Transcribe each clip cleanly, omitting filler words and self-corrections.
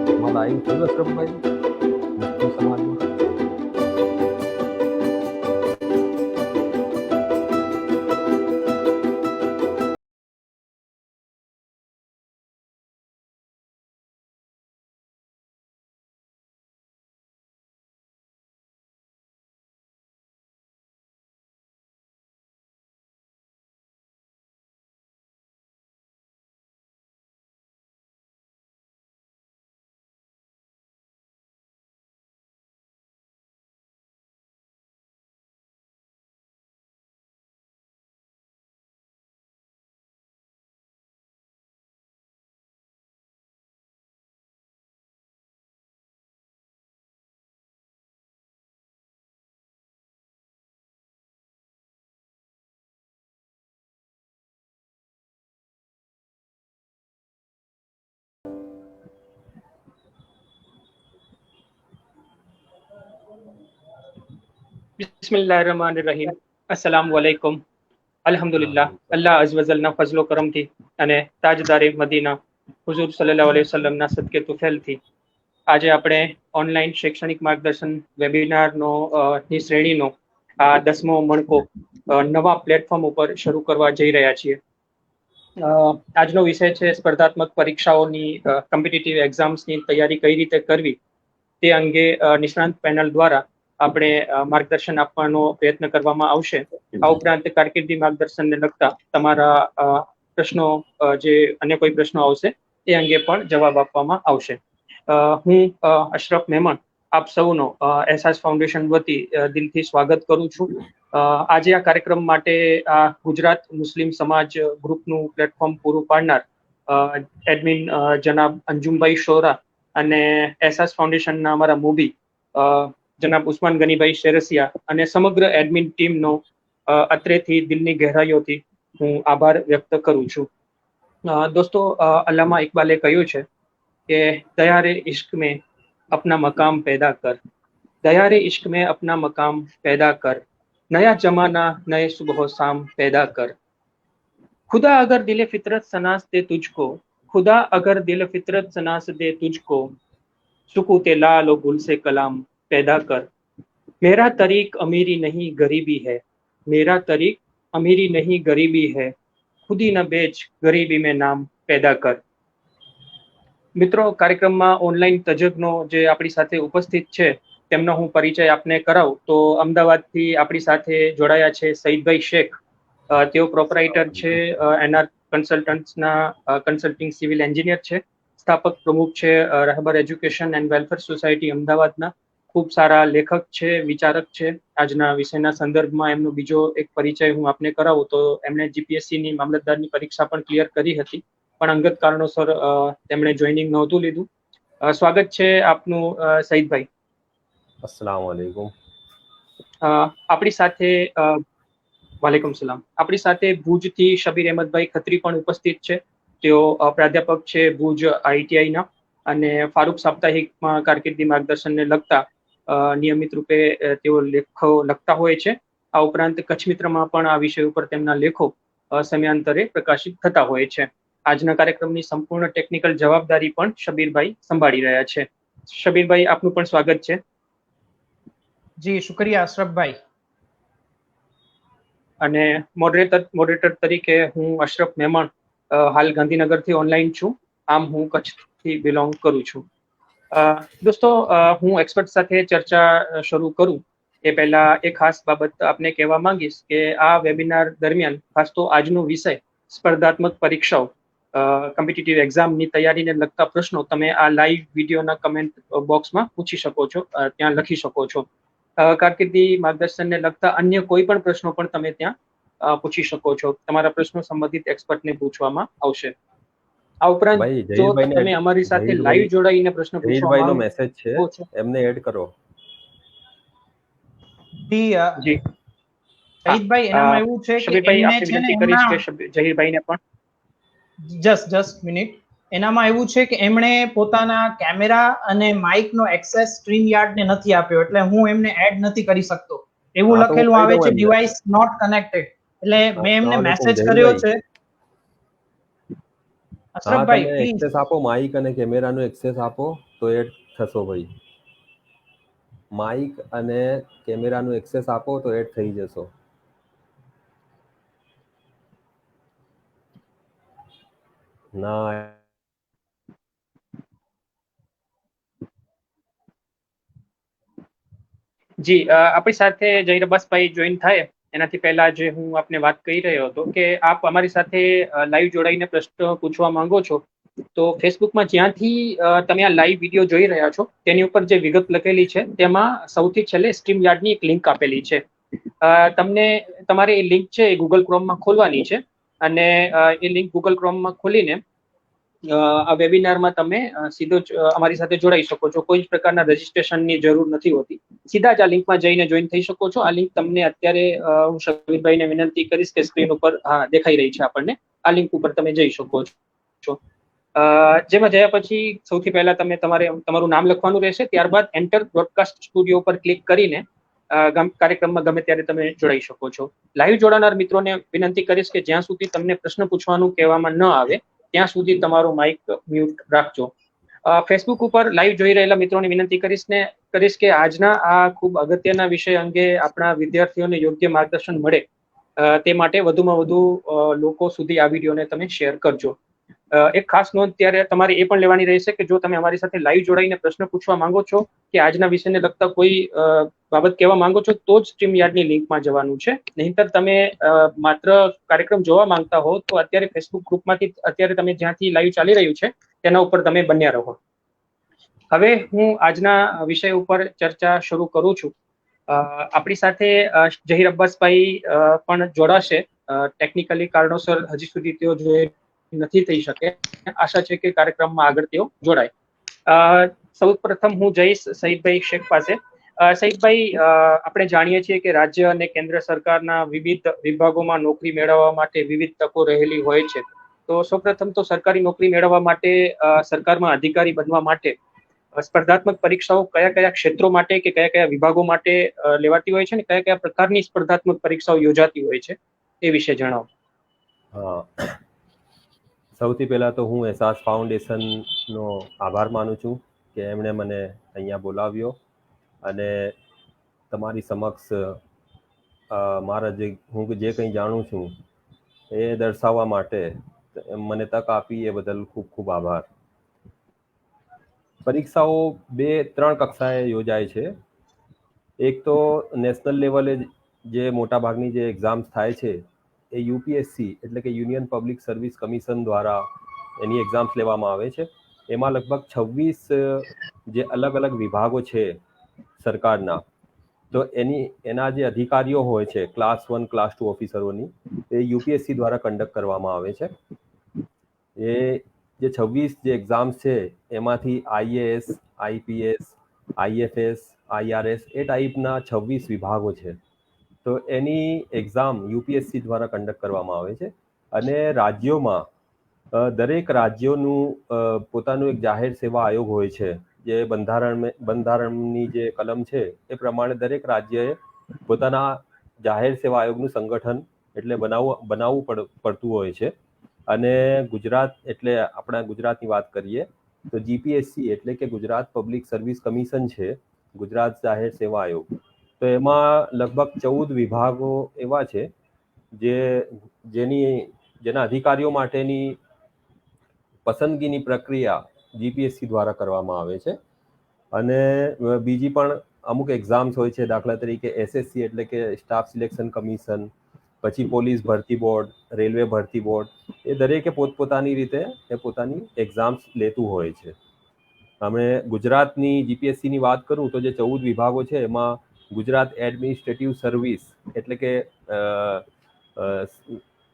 તમારા આઈન થયું અશરફભાઈ મુસ્લિમ સમાજમાં? બિસ્મિલ્લાહિર્રહમાનિર્રહીમ. અસ્સલામુઅલૈકુમ. અલ્હમ્દુલિલ્લાહ, અલ્લાહ અઝવજલના ફઝલો કરમથી અને તાજદારે મદીના હુઝુર સલ્લલ્લાહુ અલૈહિ વસલ્લમના સદકે તુફેલથી આજે આપણે ઓનલાઈન શૈક્ષણિક માર્ગદર્શન વેબિનારનો ની શ્રેણીનો આ 10મો મણકો નવા પ્લેટફોર્મ ઉપર શરૂ કરવા જઈ રહ્યા છીએ. આજનો વિષય છે સ્પર્ધાત્મક પરીક્ષાઓની કોમ્પિટિટિવ એક્ઝામ્સની તૈયારી કઈ રીતે કરવી તે અંગે નિષ્ણાંત પેનલ દ્વારા આપણે માર્ગદર્શન આપવાનો પ્રયત્ન કરવામાં આવશે. આ ઉપરાંત કારકિર્દી માર્ગદર્શનને લગતા તમારા પ્રશ્નો, જે અન્ય કોઈ પ્રશ્નો આવશે એ અંગે પણ જવાબ આપવામાં આવશે. હું અશરફ મહેમાન આપ સૌનો એહસાસ ફાઉન્ડેશન વતી દિલથી સ્વાગત કરું છું. આજે આ કાર્યક્રમ માટે આ ગુજરાત મુસ્લિમ સમાજ ગ્રુપનું પ્લેટફોર્મ પૂરું પાડનાર એડમિન જનાબ અંજુમભાઈ શોરા અને એહસાસ ફાઉન્ડેશનના અમારા મૂવી જનાબ ઉસ્માન ગનીભાઈ શેરસિયા અને સમગ્ર એડમિન ટીમનો અત્રેથી દિલની ગહેરાઈઓથી હું આભાર વ્યક્ત કરું છું. દોસ્તો, અલ્લામા ઇકબાલે કહ્યું છે કે દયા રે ઇશ્ક में अपना मकाम पैदा कर, दया रे इश्क में अपना मकाम पैदा कर, नया जमाना नए सुबह शाम पैदा कर, खुदा अगर दिल फितरत सनास दे तुझको, खुदा अगर दिल फितरत सनास दे तुझको, सुकूते लाल और गुल से कलाम पैदा कर, मेरा तरीक अमीरी नहीं गरीबी है, मेरा तरीक अमीरी नहीं गरीबी है, खुदी न बेच गरीबी में नाम पैदा कर. મિત્રો, કાર્યક્રમમાં ઓનલાઈન તજજ્ઞો જે આપણી સાથે ઉપસ્થિત છે તેમનો હું પરિચય આપને કરાવું તો અમદાવાદથી આપણી સાથે જોડાયા છે સઈદભાઈ શેખ. તેઓ પ્રોપરાઇટર છે એનઆર કન્સલ્ટન્ટ્સના કન્સલ્ટિંગ સિવિલ એન્જિનિયર છે, સ્થાપક પ્રમુખ છે રહેબર એજ્યુકેશન એન્ડ વેલફેર સોસાયટી અમદાવાદના, ખૂબ સારા લેખક છે, વિચારક છે. આજના વિષયના સંદર્ભમાં એમનો બીજો એક પરિચય હું આપને કરાવું તો એમણે જીપીએસસીની મામલતદારની પરીક્ષા પણ ક્લિયર કરી હતી, પણ અંગત કારણોસર તેમણે જોઈનિંગ નહોતું લીધું. સ્વાગત છે આપનું સઈદભાઈ. અસ્સલામુ અલૈકુમ. આપણી સાથે વાલેકુમ સલામ. આપણી સાથે ભુજથી શબીર અહેમદભાઈ ખત્રી પણ ઉપસ્થિત છે. તેઓ પ્રાધ્યાપક છે ભુજ આઈટીઆઈના અને ફારૂક સાપ્તાહિકમાં કારકિર્દી માર્ગદર્શનને લગતા નિયમિત રૂપે તેઓ લેખો લખતા હોય છે. આ ઉપરાંત કચ્છ મિત્રમાં પણ આ વિષય ઉપર તેમના લેખો સમયાંતરે પ્રકાશિત થતા હોય છે. આજના કાર્યક્રમની સંપૂર્ણ ટેકનિકલ જવાબદારી પણ શબીરભાઈ સંભાળી રહ્યા છે. શબીરભાઈ, આપનું પણ સ્વાગત છે. જી શુક્રિયા અશરફભાઈ. અને મોડરેટર તરીકે હું અશરફ મહેમાન હાલ ગાંધીનગરથી ઓનલાઈન છું. આમ હું કચ્છથી બિલોંગ કરું છું. દોસ્તો, હું એક્સપર્ટ સાથે ચર્ચા શરૂ કરું એ પહેલા એક ખાસ બાબત આપને કહેવા માંગીશ કે આ વેબિનાર દરમિયાન ખાસ તો આજનો વિષય સ્પર્ધાત્મક પરીક્ષાઓ, કોમ્પિટિટિવ એક્ઝામની તૈયારીને લગતા પ્રશ્નો તમે આ લાઈવ વિડીયોના કમેન્ટ બોક્સમાં પૂછી શકો છો, ત્યાં લખી શકો છો. કારકિર્દી માર્ગદર્શનને લગતા અન્ય કોઈ પણ પ્રશ્નો પણ તમે ત્યાં પૂછી શકો છો. તમારા પ્રશ્નો સંબંધિત એક્સપર્ટને પૂછવામાં આવશે. આ ઉપરાંત જો તમે અમારી સાથે લાઈવ જોડાઈને પ્રશ્ન પૂછવા માંગો, મેસેજ છે એમને એડ કરો. જી સઈદભાઈ, એનામાં એવું છે કે એમને છે ને જહીરભાઈને પણ જસ્ટ મિનિટ. એનામાં એવું છે કે એમણે પોતાના કેમેરા અને માઇક નો એક્સેસ સ્ટ્રીમ યાર્ડ ને નથી આપ્યો, એટલે હું એમને એડ નથી કરી શકતો. એવું લખેલું આવે છે ડિવાઇસ નોટ કનેક્ટેડ. એટલે મેં એમને મેસેજ કર્યો છે. અશરફભાઈ તમે પ્લીઝ. એક્સેસ આપો, માઇક અને કેમેરાનો એક્સેસ આપો તો એડ થશો ભાઈ. માઇક અને કેમેરાનો એક્સેસ આપો તો એડ થઈ જશો. ના જી આપણી સાથે જહીર અબ્બાસભાઈ જોઈન થાય એનાથી પહેલા જે હું આપને વાત કરી રહ્યો હતો કે આપ અમારી સાથે લાઈવ જોડાઈને પ્રશ્ન પૂછવા માંગો છો તો ફેસબુકમાં જ્યાંથી તમે આ લાઈવ વિડીયો જોઈ રહ્યા છો તેની ઉપર જે વિગત લખેલી છે તેમાં સૌથી છેલ્લે સ્ટ્રીમ યાર્ડની એક લિંક આપેલી છે. તમને તમારે એ લિંક છે એ ગૂગલ ક્રોમમાં ખોલવાની છે અને એ લિંક ગૂગલ ક્રોમમાં ખોલીને આ વેબિનારમાં તમે સીધો જ અમારી સાથે જોડાઈ શકો છો. કોઈ જ પ્રકારના રજીસ્ટ્રેશનની જરૂર નથી હોતી. સીધા જ આ લિંકમાં જઈને જોઈન થઈ શકો છો. આ લિંક તમને અત્યારે હું શબીરભાઈને વિનંતી કરીશ કે સ્ક્રીન ઉપર દેખાઈ રહી છે આપણને. આ લિંક ઉપર તમે જઈ શકો છો. જેમાં જયા પછી સૌથી પહેલા તમે તમારું નામ લખવાનું રહેશે. ત્યારબાદ એન્ટર બ્રોડકાસ્ટ સ્ટુડિયો પર ક્લિક કરીને કાર્યક્રમમાં ગમે ત્યારે તમે જોડાઈ શકો છો. લાઈવ જોડાનાર મિત્રોને વિનંતી કરીશ કે જ્યાં સુધી તમને પ્રશ્ન પૂછવાનું કહેવામાં ન આવે ત્યાં સુધી તમારું માઇક મ્યુટ રાખજો. ફેસબુક ઉપર લાઈવ જોઈ રહેલા મિત્રોને વિનંતી કરીશ કે આજના આ ખૂબ અગત્યના વિષય અંગે આપણા વિદ્યાર્થીઓને યોગ્ય માર્ગદર્શન મળે તે માટે વધુમાં વધુ લોકો સુધી આ વિડીયોને તમે શેર કરજો. એક ખાસ નોંધ ત્યારે તમારે એ પણ લેવાની રહેશે કે જો તમે અમારી સાથે લાઈવ જોડાઈને પ્રશ્ન પૂછવા માંગો છો કે આજના વિષયને લગતા કોઈ બાબત કહેવા માંગો છો તો જ સ્ટ્રીમ યાર્ડની લિંકમાં જવાનું છે. નહીંતર તમે માત્ર કાર્યક્રમ જોવા માંગતા હો તો અત્યારે ફેસબુક ગ્રુપમાંથી અત્યારે તમે જ્યાંથી લાઈવ ચાલી રહ્યું છે તેના ઉપર તમે બન્યા રહો. હવે હું આજના વિષય ઉપર ચર્ચા શરૂ કરું છું. આપણી સાથે જહીર અબ્બાસભાઈ પણ જોડાશે. ટેકનિકલી કારણોસર હજી સુધી તેઓ નથી થઈ શકે. આશા છે કે કાર્યક્રમમાં આગળ તેઓ જોડાય. સૌ પ્રથમ હું જઈશ સઈદભાઈ શેખ પાસે. સઈદભાઈ, આપણે જાણીએ છીએ કે રાજ્ય અને કેન્દ્ર સરકારના વિવિધ વિભાગોમાં નોકરી મેળવવા માટે વિવિધ તકો રહેલી હોય છે. તો સૌપ્રથમ તો સરકારી નોકરી મેળવવા માટે સરકારમાં અધિકારી બનવા માટે સ્પર્ધાત્મક પરીક્ષાઓ કયા કયા ક્ષેત્રો માટે કે કયા કયા વિભાગો માટે લેવાતી હોય છે અને કયા કયા પ્રકારની સ્પર્ધાત્મક પરીક્ષાઓ યોજાતી હોય છે એ વિશે જણાવો. સૌથી પહેલા તો હું એહસાસ ફાઉન્ડેશનનો આભાર માનું છું કે એમણે મને અહીંયા બોલાવ્યો અને તમારી સમક્ષ હું જે કંઈ જાણું છું એ દર્શાવવા માટે મને તક આપી એ બદલ ખૂબ ખૂબ આભાર. પરીક્ષાઓ 2-3 કક્ષાએ યોજાય છે. એક તો નેશનલ લેવલે જે મોટાભાગની જે એક્ઝામ્સ થાય છે એ યુપીએસસી એટલે કે યુનિયન પબ્લિક સર્વિસ કમિશન દ્વારા એની એક્ઝામ્સ લેવામાં આવે છે. એમાં લગભગ 26 જે અલગ અલગ વિભાગો છે સરકારના, તો એના જે અધિકારીઓ હોય છે ક્લાસ 1 ક્લાસ 2 ઓફિસરોની એ યુપીએસસી દ્વારા કન્ડક્ટ કરવામાં આવે છે. એ જે 26 જે એક્ઝામ્સ છે એમાંથી આઈએએસ, આઈપીએસ, આઈએફએસ, આઈઆરએસ એ ટાઈપના 26 વિભાગો છે. તો એની એક્ઝામ યુપીએસસી દ્વારા કન્ડક્ટ કરવામાં આવે છે. અને રાજ્યોમાં દરેક રાજ્યોનું પોતાનું એક જાહેર સેવા આયોગ હોય છે. જે બંધારણની જે કલમ છે એ પ્રમાણે દરેક રાજ્યએ પોતાના જાહેર સેવા આયોગનું સંગઠન એટલે બનાવવું પડતું હોય છે. અને ગુજરાત એટલે આપણા ગુજરાતની વાત કરીએ તો જીપીએસસી એટલે કે ગુજરાત પબ્લિક સર્વિસ કમિશન છે, ગુજરાત જાહેર સેવા આયોગ. તો એમાં લગભગ 14 વિભાગો એવા છે જેના અધિકારીઓ માટેની પસંદગીની પ્રક્રિયા જીપીએસસી દ્વારા કરવામાં આવે છે. અને બીજી પણ અમુક એક્ઝામ્સ હોય છે, દાખલા તરીકે એસએસસી એટલે કે સ્ટાફ સિલેક્શન કમિશન, પછી પોલીસ ભરતી બોર્ડ, રેલવે ભરતી બોર્ડ, એ દરેકે પોતપોતાની રીતે એ પોતાની એક્ઝામ્સ લેતું હોય છે. અમે ગુજરાતની જીપીએસસીની વાત કરું તો જે 14 વિભાગો છે એમાં ગુજરાત એડમિનિસ્ટ્રેટિવ સર્વિસ એટલે કે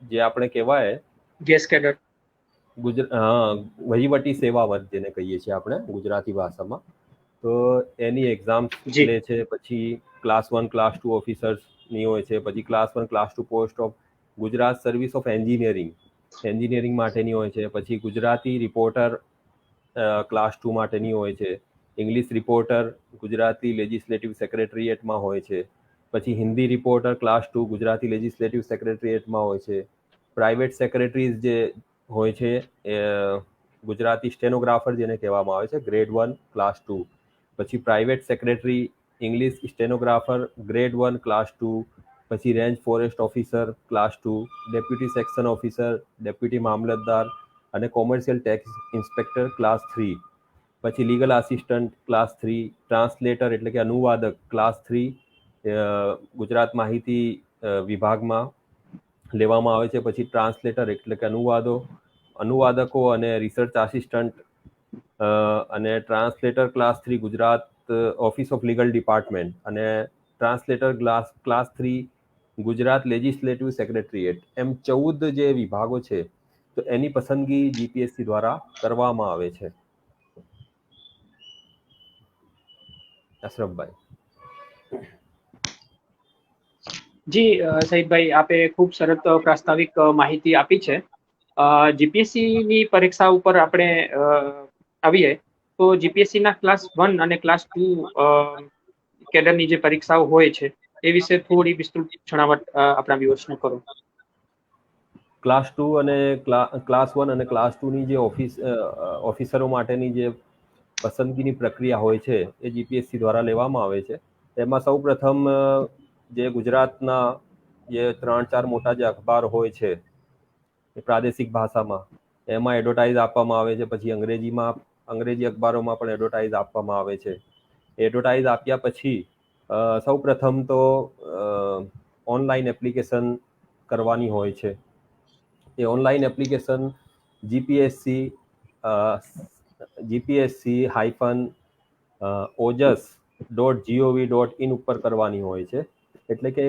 જે આપણે કહેવાય ગેસ કેડર, વહીવટી સેવા વર્ગ જેને કહીએ છીએ આપણે ગુજરાતી ભાષામાં, તો એની એક્ઝામ લે છે. પછી ક્લાસ 1 ક્લાસ 2 ઓફિસર્સની હોય છે. પછી class 1 class 2 post of Gujarat service of engineering માટેની હોય છે. પછી ગુજરાતી રિપોર્ટર ક્લાસ 2 માટેની હોય છે. ઇંગ્લિશ રિપોર્ટર ગુજરાતી લેજિસ્લેટિવ સેક્રેટરીએટમાં હોય છે. પછી Hindi reporter class 2 Gujarati legislative સેક્રેટરીએટમાં હોય છે. પ્રાઇવેટ સેક્રેટરીઝ જે હોય છે ગુજરાતી સ્ટેનોગ્રાફર જેને કહેવામાં આવે છે ગ્રેડ 1 ક્લાસ 2, પછી private secretary English stenographer grade 1 class 2, પછી range forest officer class 2, deputy section officer, deputy મામલતદાર અને કોમર્શિયલ ટેક્સ ઇન્સ્પેક્ટર ક્લાસ 3, પછી લીગલ આસિસ્ટન્ટ ક્લાસ 3, ટ્રાન્સલેટર એટલે કે અનુવાદક ક્લાસ 3 ગુજરાત માહિતી વિભાગમાં લેવામાં આવે છે, પછી ટ્રાન્સલેટર એટલે કે અનુવાદકો અને રિસર્ચ આસિસ્ટન્ટ અને translator class 3 Gujarat office of legal department અને translator class 3 Gujarat legislative secretariat, એમ 14 જે વિભાગો છે તો એની પસંદગી જીપીએસસી દ્વારા કરવામાં આવે છે. અશરફભાઈ. જી સઈદભાઈ, આપે ખૂબ સરસ પ્રાસ્તાવિક માહિતી આપી છે. જીપીએસસી ની પરીક્ષા ઉપર આપણે આવીએ તો જીપીએસસી ના ક્લાસ 1 અને ક્લાસ 2 કેડરની જે પરીક્ષાઓ હોય છે એ વિશે થોડી વિસ્તૃત જણાવટ આપણા વ્યુઅર્સને કરો. ક્લાસ 2 અને ક્લાસ 1 અને ક્લાસ 2 ની જે ઓફિસરો માટેની જે પસંદગીની પ્રક્રિયા હોય છે એ જીપીએસસી દ્વારા લેવામાં આવે છે. એમાં સૌ પ્રથમ જે ગુજરાતના જે 3-4 મોટા જે અખબાર હોય છે એ પ્રાદેશિક ભાષામાં, એમાં એડવર્ટાઇઝ આપવામાં આવે છે. પછી અંગ્રેજી અખબારોમાં પણ એડવર્ટાઇઝ આપવામાં આવે છે. એડવર્ટાઇઝ આપ્યા પછી સૌ પ્રથમ તો ઓનલાઈન એપ્લિકેશન કરવાની હોય છે. એ ઓનલાઈન એપ્લિકેશન gpsc-ojas.gov.in ઉપર કરવાની હોય છે. એટલે કે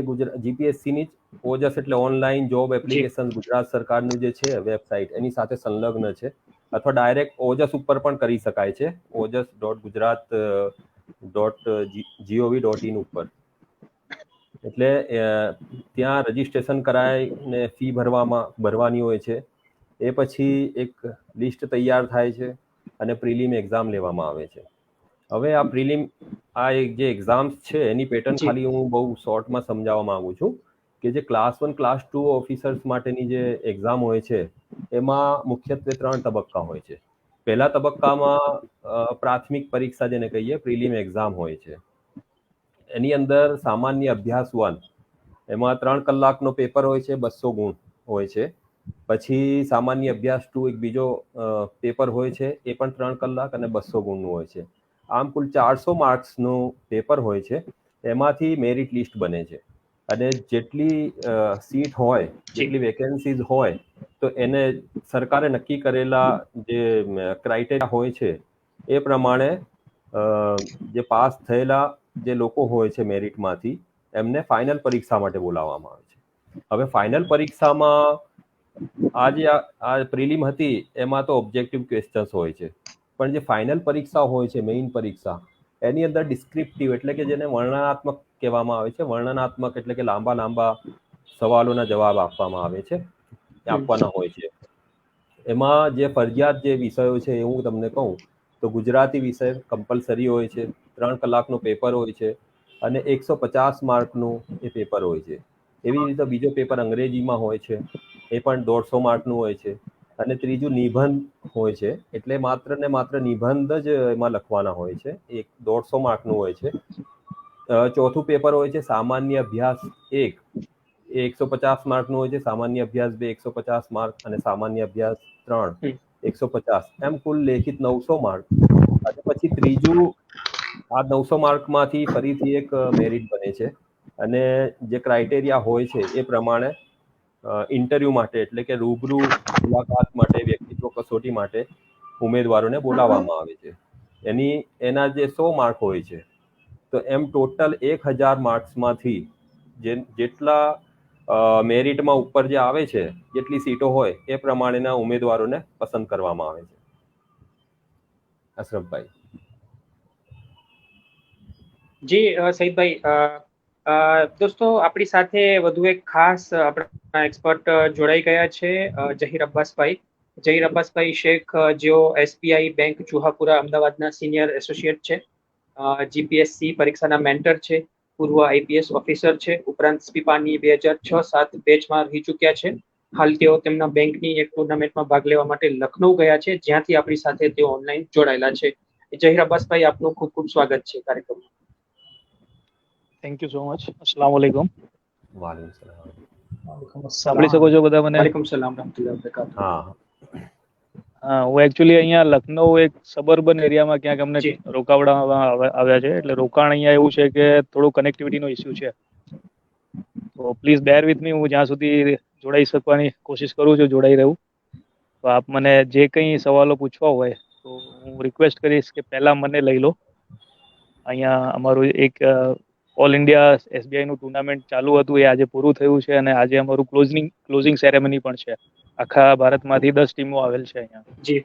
જીપીએસસીની ઓજસ એટલે ઓનલાઈન જોબ એપ્લિકેશન ગુજરાત સરકારનું જે છે વેબસાઇટ એની સાથે સંલગ્ન છે, અથવા ડાયરેક્ટ ઓજસ ઉપર પણ કરી શકાય છે, ojas.gujarat.gov.in ઉપર. એટલે ત્યાં રજીસ્ટ્રેશન કરાવીને ફી ભરવાની હોય છે. એ પછી એક લિસ્ટ તૈયાર થાય છે અને પ્રિલિમ એક્ઝામ લેવામાં આવે છે. હવે આ એક જે એક્ઝામ્સ છે એની પેટર્ન ખાલી હું બહુ શોર્ટમાં સમજાવવા માંગુ છું કે જે ક્લાસ 1 ક્લાસ 2 ઓફિસર્સ માટેની જે એક્ઝામ હોય છે એમાં મુખ્યત્વે 3 તબક્કા હોય છે. પહેલા તબક્કામાં પ્રાથમિક પરીક્ષા જેને કહીએ પ્રિલિમ એક્ઝામ હોય છે. એની અંદર સામાન્ય અભ્યાસ 1, એમાં 3 કલાકનો પેપર હોય છે, 200 ગુણ હોય છે. પછી સામાન્ય અભ્યાસ 2 એક બીજો પેપર હોય છે, એ પણ 3 કલાક અને 200 ગુણનું હોય છે. આમ કુલ 400 માર્ક્સનું પેપર હોય છે. એમાંથી મેરિટ લિસ્ટ બને છે અને જેટલી સીટ હોય, જેટલી વેકેન્સીઝ હોય તો એને સરકારે નક્કી કરેલા જે ક્રાઇટેરિયા હોય છે એ પ્રમાણે જે પાસ થયેલા જે લોકો હોય છે મેરિટમાંથી એમને ફાઇનલ પરીક્ષા માટે બોલાવવામાં આવે છે. હવે ફાઇનલ પરીક્ષામાં આ પ્રિલિમ હતી એમાં તો ઓબ્જેક્ટિવ ક્વેશ્ચન્સ હોય છે, પણ જે ફાઇનલ પરીક્ષા હોય છે મેઇન પરીક્ષા એની અંદર ડિસ્ક્રિપ્ટિવ એટલે કે જેને વર્ણનાત્મક કહેવામાં આવે છે. વર્ણનાત્મક એટલે કે લાંબા સવાલોના જવાબ આપવામાં આવે છે, આપવાના હોય છે. એમાં જે ફરજિયાત જે વિષયો છે એ હું તમને કહું તો ગુજરાતી વિષય કમ્પલસરી હોય છે, 3 કલાકનો પેપર હોય છે અને 150 માર્કનું એ પેપર હોય છે. એવી રીતે બીજો પેપર અંગ્રેજીમાં હોય છે, એ પણ 150 માર્કનું હોય છે. અને ત્રીજું નિબંધ હોય છે, એટલે માત્ર ને માત્ર નિબંધ જ એમાં લખવાના હોય છે, એ 150 માર્કનું હોય છે. ચોથું પેપર હોય છે સામાન્ય અભ્યાસ 1, એ 150 માર્કનું હોય છે. સામાન્ય અભ્યાસ 2 150 માર્ક અને સામાન્ય અભ્યાસ 3 150, એમ કુલ લેખિત 900 માર્ક. અને પછી ત્રીજું આ 900 માર્કમાંથી ફરીથી એક મેરિટ બને છે અને જે ક્રાઇટેરિયા હોય છે એ પ્રમાણે ઇન્ટરવ્યૂ માટે એટલે કે રૂબરૂ મુલાકાત માટે, વ્યક્તિત્વ કસોટી માટે ઉમેદવારોને બોલાવવામાં આવે છે. એના જે 100 માર્ક હોય છે તો એમ ટોટલ 1000 માર્ક્સમાંથી જેટલા મેરિટમાં ઉપર જે આવે છે, જેટલી સીટો હોય એ પ્રમાણેના ઉમેદવારોને પસંદ કરવામાં આવે છે. અશરફભાઈ. જી સઈદભાઈ, દોસ્તો આપણી સાથે વધુ એક ખાસ આપણા એક્સપર્ટ જોડાઈ ગયા છે, ઝહીર અબ્બાસભાઈ શેખ, જેઓ એસબીઆઈ બેંક ચુહાપુરા અમદાવાદના સિનિયર એસોસિએટ છે, જીપીએસસી પરીક્ષાના મેન્ટર છે, પૂર્વ આઈપીએસ ઓફિસર છે, ઉપરાંત સ્પીપાની 2006-7 બેચમાં રહી ચૂક્યા છે હાલ તેઓ તેમના બેંકની એક ટુર્નામેન્ટમાં ભાગ લેવા માટે લખનૌ ગયા છે, જ્યાંથી આપણી સાથે તેઓ ઓનલાઈન જોડાયેલા છે. જહીર અબ્બાસભાઈ, આપનું ખૂબ ખૂબ સ્વાગત છે કાર્યક્રમમાં. Thank you so much. અસ્સલામ વાલેકુમ. વાલેકુમ સલામ. સાંભળી શકો છો બધા મને? વાલેકુમ સલામ રહમતુલ્લાહ વબરકાતુહ. હા હા, હું એકચ્યુઅલી અહીંયા લખનઉ એક સબર્બન એરિયામાં ક્યાંક અમને જી. રોકાવડાવવામાં આવ્યા છે. એટલે રોકાણ અહીંયા એવું છે કે થોડું કનેક્ટિવિટીનો ઇસ્યુ છે. તો પ્લીઝ બેર વિથ મી. હું જ્યાં સુધી જોડાઈ શકવાની કોશિશ કરું છું, જોડાઈ રહું. તો આપ મને જે કંઈ સવાલો પૂછવા હોય તો હું રિક્વેસ્ટ કરીશ કે પહેલા મને લઈ લો. અહીંયા અમારું એક ઓલ ઇન્ડિયા એસબીઆઈ નું ટુર્નામેન્ટ ચાલુ હતું, એ આજે પૂરું થયું છે અને આજે અમારું ક્લોઝિંગ સેરેમની પણ છે. આખા ભારતમાંથી 10 ટીમો આવેલ છે અહીંયા. જી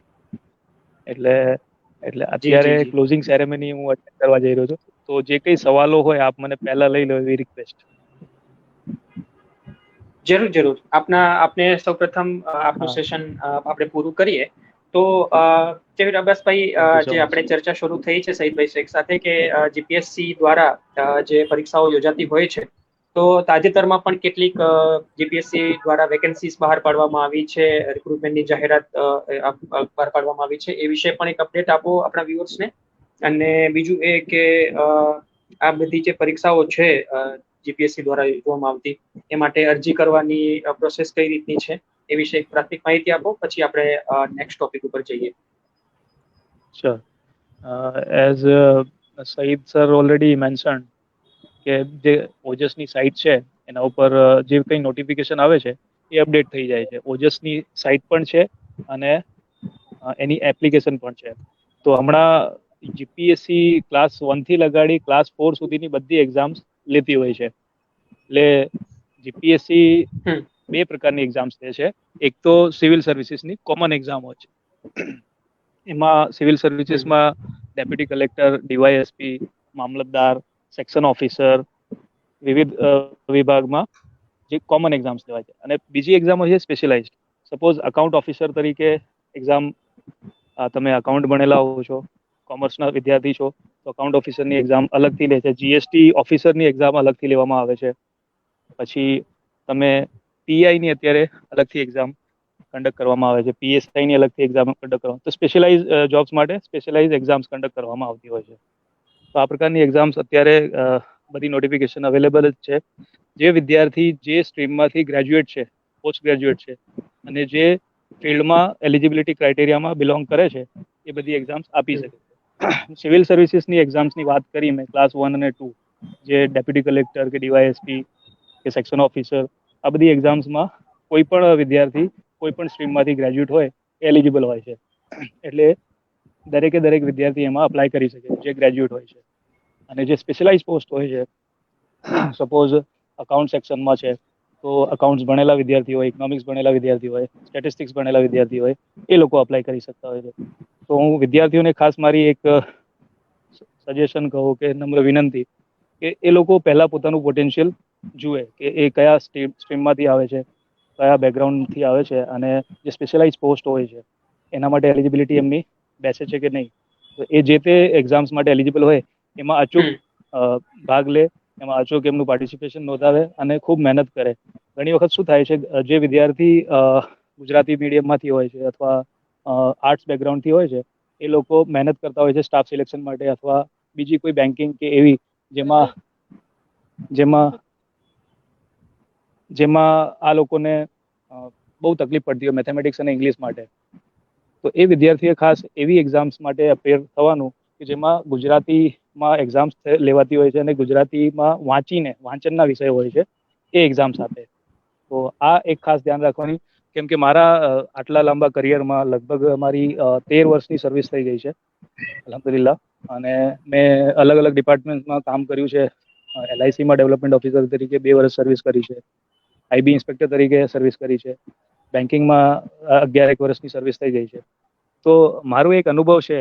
એટલે અત્યારે જી. ક્લોઝિંગ સેરેમની હું અટેન્ડ કરવા જઈ રહ્યો છું. તો જે કઈ સવાલો હોય આપ મને પહેલા લઈ લો એવી રિક્વેસ્ટ. જરૂર. આપને સૌપ્રથમ આપનું હા. સેશન આપણે પૂરું કરીએ તો Zaheer Abbasbhai, Thank you so જે much. આપણે ચર્ચા શરૂ થઈ છે સઈદભાઈ શેખ સાથે કે જીપીએસસી દ્વારા જે પરીક્ષાઓ યોજાતી હોય છે, તો તાજેતરમાં પણ કેટલીક જીપીએસસી દ્વારા વેકેન્સીસ બહાર પાડવામાં આવી છે, રિક્રુટમેન્ટની જાહેરાત બહાર પાડવામાં આવી છે. એ વિશે પણ એક અપડેટ આપો આપણા વ્યુઅર્સને. અને બીજું એ કે આ બધી જે પરીક્ષાઓ છે જીપીએસસી દ્વારા યોજવામાં આવતી, એ માટે અરજી કરવાની પ્રોસેસ કઈ રીતની છે એ વિશે એક પ્રાથમિક માહિતી આપો, પછી આપણે નેક્સ્ટ ટોપિક ઉપર જઈએ. Sure. As Saeed sir already mentioned કે જે ઓજસની સાઇટ છે એના ઉપર જે કંઈ નોટિફિકેશન આવે છે એ અપડેટ થઈ જાય છે. ઓજસની સાઇટ પણ છે અને એની એપ્લિકેશન પણ છે. તો હમણાં જીપીએસસી ક્લાસ 1 થી લગાડી ક્લાસ 4 સુધીની બધી એક્ઝામ્સ લેતી હોય છે. એટલે જીપીએસસી બે પ્રકારની એક્ઝામ્સ લે છે. એક તો સિવિલ સર્વિસીસની કોમન એક્ઝામ હોય છે. એમાં સિવિલ સર્વિસીસમાં ડેપ્યુટી કલેક્ટર, ડીવાયએસપી, મામલતદાર, સેક્શન ઓફિસર, વિવિધ વિભાગમાં જે કોમન એક્ઝામ્સ લેવાય છે. અને બીજી એક્ઝામ હોય છે સ્પેશિયલાઇઝડ. સપોઝ અકાઉન્ટ ઓફિસર તરીકે એક્ઝામ, તમે અકાઉન્ટ ભણેલા હો છો, કોમર્સના વિદ્યાર્થી છો, તો અકાઉન્ટ ઓફિસરની એક્ઝામ અલગથી લે છે. જીએસટી ઓફિસરની એક્ઝામ અલગથી લેવામાં આવે છે. પછી તમે પીઆઈની અત્યારે અલગથી એક્ઝામ કન્ડક્ટ કરવામાં આવે છે. પીએસઆઈની અલગથી એક્ઝામ કન્ડક્ટ કરવામાં, તો સ્પેશિયલાઇઝ જોબ્સ માટે સ્પેશિયલાઇઝ એક્ઝામ્સ કન્ડક્ટ કરવામાં આવતી હોય છે. તો આ પ્રકારની એક્ઝામ્સ અત્યારે બધી નોટિફિકેશન અવેલેબલ જ છે. જે વિદ્યાર્થી જે સ્ટ્રીમમાંથી ગ્રેજ્યુએટ છે, પોસ્ટ ગ્રેજ્યુએટ છે અને જે ફિલ્ડમાં એલિજિબિલિટી ક્રાઇટેરિયામાં બિલોંગ કરે છે, એ બધી એક્ઝામ્સ આપી શકે છે. સિવિલ સર્વિસીસની એક્ઝામ્સની વાત કરી મેં, ક્લાસ 1 અને 2, જે ડેપ્યુટી કલેક્ટર કે ડીવાયએસપી કે સેક્શન ઓફિસર, આ બધી એક્ઝામ્સમાં કોઈ પણ વિદ્યાર્થી કોઈ પણ સ્ટ્રીમમાંથી ગ્રેજ્યુએટ હોય એલિજિબલ હોય છે. એટલે દરેક વિદ્યાર્થી એમાં અપ્લાય કરી શકે જે ગ્રેજ્યુએટ હોય છે. અને જે સ્પેશિયલાઇઝ પોસ્ટ હોય છે, સપોઝ અકાઉન્ટ સેક્શનમાં છે, તો અકાઉન્ટ્સ ભણેલા વિદ્યાર્થી હોય, ઇકોનોમિક્સ ભણેલા વિદ્યાર્થી હોય, સ્ટેટિસ્ટિક્સ ભણેલા વિદ્યાર્થી હોય, એ લોકો અપ્લાય કરી શકતા હોય છે. તો હું વિદ્યાર્થીઓને ખાસ મારી એક સજેશન કહું કે નમ્ર વિનંતી કે એ લોકો પહેલા પોતાનું પોટેન્શિયલ જુએ કે એ કયા સ્ટ્રીમમાંથી આવે છે, કયા બેકગ્રાઉન્ડથી આવે છે, અને જે સ્પેશિયલાઇઝ પોસ્ટ હોય છે એના માટે એલિજિબિલિટી એમની બેસે છે કે નહીં. તો એ જે તે એક્ઝામ્સ માટે એલિજિબલ હોય એમાં અચૂક ભાગ લે, એમાં અચૂક એમનું પાર્ટિસિપેશન નોંધાવે અને ખૂબ મહેનત કરે. ઘણી વખત શું થાય છે, જે વિદ્યાર્થી ગુજરાતી મીડિયમમાંથી હોય છે અથવા આર્ટ્સ બેકગ્રાઉન્ડથી હોય છે, એ લોકો મહેનત કરતા હોય છે સ્ટાફ સિલેક્શન માટે અથવા બીજી કોઈ બેન્કિંગ કે એવી જેમાં આ લોકોને બહુ તકલીફ પડતી હોય મેથેમેટિક્સ અને ઇંગ્લિશ માટે. તો એ વિદ્યાર્થીએ ખાસ એવી એક્ઝામ્સ માટે અપેર થવાનું કે જેમાં ગુજરાતીમાં એક્ઝામ્સ લેવાતી હોય છે અને ગુજરાતીમાં વાંચનના વિષય હોય છે, એ એક્ઝામ્સ આપે. તો આ એક ખાસ ધ્યાન રાખવાની, કેમ કે મારા આટલા લાંબા કરિયરમાં લગભગ મારી 13 વર્ષની સર્વિસ થઈ ગઈ છે અલ્હમ્દુલિલ્લાહ. અને મેં અલગ અલગ ડિપાર્ટમેન્ટમાં કામ કર્યું છે. એલઆઈસીમાં ડેવલપમેન્ટ ઓફિસર તરીકે 2 વર્ષ સર્વિસ કરી છે, આઈબી ઇન્સ્પેક્ટર તરીકે સર્વિસ કરી છે, બેન્કિંગમાં 11 વર્ષની સર્વિસ થઈ ગઈ છે. તો મારો એક અનુભવ છે,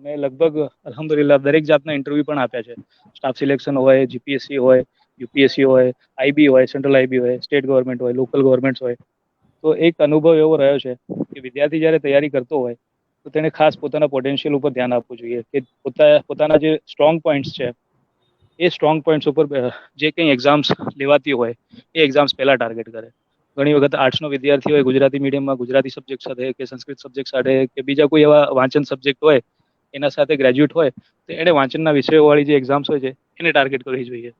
મેં લગભગ અલ્હમ્દુલિલ્લાહ દરેક જાતના ઇન્ટરવ્યૂ પણ આપ્યા છે. સ્ટાફ સિલેક્શન હોય, જીપીએસસી હોય, યુપીએસસી હોય, આઈબી હોય, સેન્ટ્રલ આઈબી હોય, સ્ટેટ ગવર્મેન્ટ હોય, લોકલ ગવર્મેન્ટ હોય. તો એક અનુભવ એવો રહ્યો છે કે વિદ્યાર્થી જ્યારે તૈયારી કરતો હોય તો તેને ખાસ પોતાના પોટેન્શિયલ ઉપર ધ્યાન આપવું જોઈએ કે પોતાના જે સ્ટ્રોંગ પોઈન્ટ્સ છે એ સ્ટ્રોંગ પોઈન્ટ્સ ઉપર જે કંઈ એક્ઝામ્સ લેવાતી હોય એ એક્ઝામ્સ પહેલાં ટાર્ગેટ કરે. ઘણી વખત આર્ટ્સનો વિદ્યાર્થી હોય, ગુજરાતી મીડિયમમાં ગુજરાતી સબ્જેક્ટ સાથે કે સંસ્કૃત સબ્જેક્ટ સાથે કે બીજા કોઈ એવા વાંચન સબ્જેક્ટ હોય એના સાથે ગ્રેજ્યુએટ હોય તો એને વાંચનના વિષયોવાળી જે એક્ઝામ્સ હોય છે એને ટાર્ગેટ કરવી જોઈએ,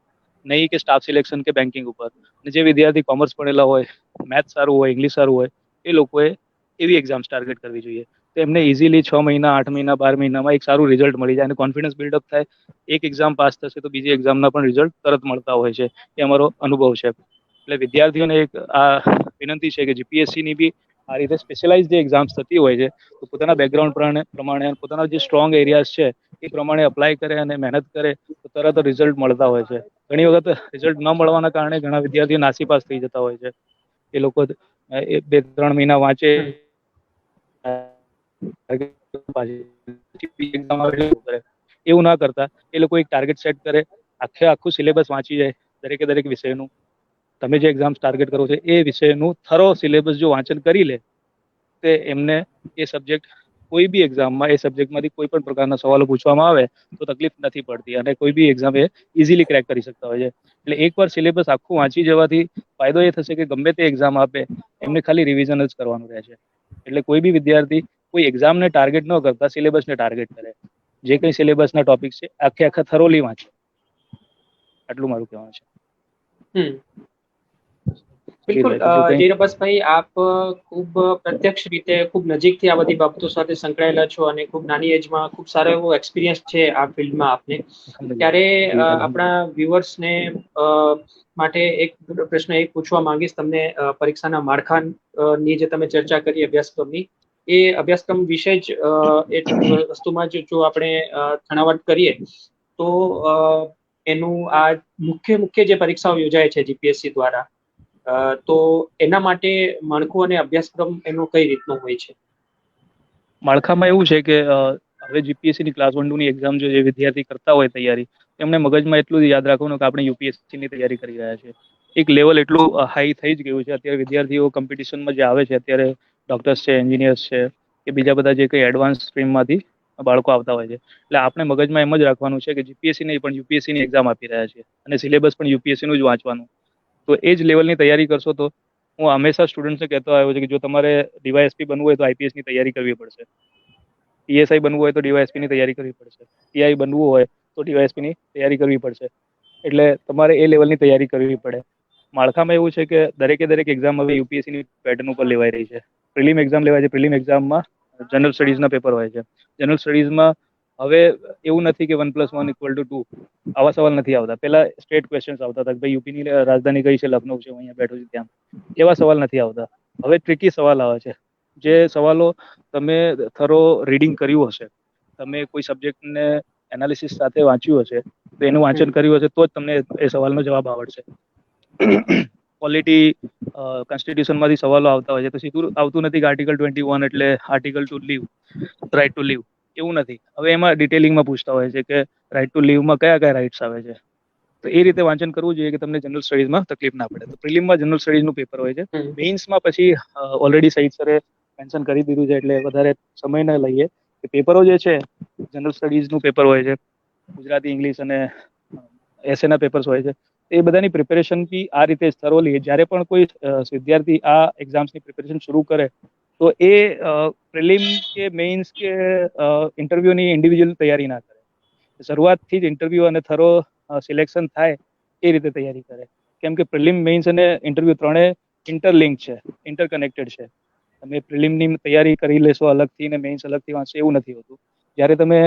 નહીં કે સ્ટાફ સિલેક્શન કે બેન્કિંગ ઉપર. અને જે વિદ્યાર્થી કોમર્સ ભણેલા હોય, મેથ્સ સારું હોય, ઇંગ્લિશ સારું હોય, એ લોકોએ એવી એક્ઝામ્સ ટાર્ગેટ કરવી જોઈએ. તો એમને ઇઝીલી 6 મહિના, 8 મહિના, 12 મહિનામાં એક સારું રિઝલ્ટ મળી જાય અને કોન્ફિડન્સ બિલ્ડઅપ થાય. એક એક્ઝામ પાસ થશે તો બીજી એક્ઝામના પણ રિઝલ્ટ તરત મળતા હોય છે, એ અમારો અનુભવ છે. એટલે વિદ્યાર્થીઓને એક આ વિનંતી છે કે જીપીએસસી ની બી આ રીતે સ્પેશિયલાઇઝ જે એક્ઝામ્સ થતી હોય છે તો પોતાના બેકગ્રાઉન્ડ પ્રમાણે પોતાના જે સ્ટ્રોંગ એરિયાઝ છે એ પ્રમાણે અપ્લાય કરે અને મહેનત કરે તો તરત રિઝલ્ટ મળતા હોય છે. ઘણી વખત રિઝલ્ટ ન મળવાના કારણે ઘણા વિદ્યાર્થીઓ નાસીપાસ થઈ જતા હોય છે. એ લોકો 2-3 મહિના વાંચે, એવું ના કરતા એ લોકો એક ટાર્ગેટ સેટ કરે, આખું સિલેબસ વાંચી જાય દરેક વિષયનું. તમે જે એક્ઝામ્સ ટાર્ગેટ કરો છો એ વિષયનું થરો સિલેબસ જો વાંચન કરી લે તો એમને એ સબ્જેક્ટ કોઈ બી એક્ઝામમાં એ સબ્જેક્ટમાંથી કોઈ પણ પ્રકારના સવાલો પૂછવામાં આવે તો તકલીફ નથી પડતી અને કોઈ બી એક્ઝામ એ ઇઝીલી ક્રેક કરી શકતા હોય છે. એટલે એકવાર સિલેબસ આખું વાંચી જવાથી ફાયદો એ થશે કે ગમે તે એક્ઝામ આપે એમને ખાલી રિવિઝન જ કરવાનું રહે છે. એટલે કોઈ બી વિદ્યાર્થી કોઈ એક્ઝામને ટાર્ગેટ ન કરતા સિલેબસને ટાર્ગેટ કરે, જે કંઈ સિલેબસના ટોપિક છે આખા થરોલી વાંચે. આટલું મારું કહેવાનું છે. બિલકુલ ધીરબસભાઈ, આપ ખૂબ પ્રત્યક્ષ રીતે ખૂબ નજીકથી આ બધી બાબતો સાથે સંકળાયેલા છો અને ખૂબ નાની એજમાં ખૂબ સારો એવો એક્સપિરિયન્સ છે આ ફિલ્ડમાં આપને. ત્યારે આપણા વ્યુઅર્સને માટે એક પ્રશ્ન એક પૂછવા માંગીશ તમને. પરીક્ષાના માળખાની જે તમે ચર્ચા કરી અભ્યાસક્રમની, એ અભ્યાસક્રમ વિશે જ એ વસ્તુમાં જો આપણે છણાવટ કરીએ તો એનું આ મુખ્ય જે પરીક્ષાઓ યોજાય છે જીપીએસસી દ્વારા, તો એના માટે માળખું અને અભ્યાસક્રમ એનો કઈ રીતનો હોય છે? માળખામાં એવું છે કે હવે જીપીએસસી ની ક્લાસ 1-2 ની એક્ઝામ જો જે વિદ્યાર્થી કરતા હોય તૈયારી, એમને મગજમાં એટલું જ યાદ રાખવાનું કે આપણે યુપીએસસી ની તૈયારી કરી રહ્યા છીએ. એક લેવલ એટલું હાઈ થઈ જ ગયું છે અત્યારે. વિદ્યાર્થીઓ કોમ્પિટિશનમાં જે આવે છે અત્યારે, ડોક્ટર્સ છે, એન્જિનિયર્સ છે કે બીજા બધા જે કંઈ એડવાન્સ સ્ટ્રીમમાંથી બાળકો આવતા હોય છે. એટલે આપણે મગજમાં એમ જ રાખવાનું છે કે જીપીએસસી નહીં પણ યુપીએસસી ની એક્ઝામ આપી રહ્યા છે અને સિલેબસ પણ યુપીએસસી નું જ વાંચવાનું. તો એ જ લેવલની તૈયારી કરશો તો હું હંમેશા સ્ટુડન્ટ્સને કહેતો આવ્યો છે કે જો તમારે ડીવાયએસપી બનવું હોય તો આઈપીએસ ની તૈયારી કરવી પડશે, પીએસઆઈ બનવું હોય તો ડીવાયએસપી ની તૈયારી કરવી પડશે, પીઆઈ બનવું હોય તો ડીવાયએસપી ની તૈયારી કરવી પડશે. એટલે તમારે એ લેવલની તૈયારી કરવી પડે. માળખામાં એવું છે કે દરેક એક્ઝામ હવે યુપીએસસી ની પેટર્ન ઉપર લેવાઈ રહી છે. પ્રિલિમ એક્ઝામ લેવાય છે. પ્રિલિમ એક્ઝામમાં જનરલ સ્ટડીઝના પેપર હોય છે. જનરલ સ્ટડીઝમાં હવે એવું નથી કે 1+1 = 2 આવા સવાલ નથી આવતા. પહેલા સ્ટેટ ક્વેશ્ચન્સ આવતા હતા કે ભાઈ યુપીની રાજધાની કઈ છે, લખનઉ છે, અહીંયા બેઠો છું ત્યાં. એવા સવાલ નથી આવતા. હવે ટ્રિકી સવાલ આવે છે. જે સવાલો તમે થરો રીડિંગ કર્યું હશે, તમે કોઈ સબ્જેક્ટને એનાલિસિસ સાથે વાંચ્યું હશે, તો એનું વાંચન કર્યું હશે તો જ તમને એ સવાલનો જવાબ આવડશે. પોલિટી કોન્સ્ટિટ્યુશનમાંથી સવાલો આવતા હોય છે તો સીધું આવતું નથી કે આર્ટિકલ 21 એટલે article to live, right to live, એવું નથી. હવે એમાં ડિટેલિંગમાં પૂછતા હોય છે કે રાઇટ ટુ લીવમાં કયા રાઇટ્સ આવે છે. તો એ રીતે વાંચન કરવું જોઈએ કે તમને જનરલ સ્ટડીઝમાં તકલીફ ના પડે. તો પ્રિલિમમાં જનરલ સ્ટડીઝનું પેપર હોય છે. મેઇન્સમાં પછી ઓલરેડી સઈદ સરે મેન્શન કરી દીધું છે એટલે વધારે સમય ન લઈએ. કે પેપરો જે છે જનરલ સ્ટડીઝનું પેપર હોય છે, ગુજરાતી, ઇંગ્લિશ અને એસેના પેપર્સ હોય છે. એ બધાની પ્રિપેરેશન બી આ રીતે જ થરોલી. જ્યારે પણ કોઈ વિદ્યાર્થી આ એક્ઝામ્સની પ્રિપેરેશન શરૂ કરે તો એ પ્રિલિમ કે મેઇન્સ કે ઇન્ટરવ્યુની ઇન્ડિવિજ્યુઅલ તૈયારી ના કરે. શરૂઆતથી જ ઇન્ટરવ્યુ અને થરો સિલેક્શન થાય એ રીતે તૈયારી કરે. કેમ કે પ્રિલિમ, મેઇન્સ અને ઇન્ટરવ્યુ ત્રણે ઇન્ટરલિંક છે, ઇન્ટરકનેક્ટેડ છે. તમે પ્રિલિમની તૈયારી કરી લેશો અલગથી ને મેઇન્સ અલગથી વાંચશો એવું નથી હોતું. જ્યારે તમે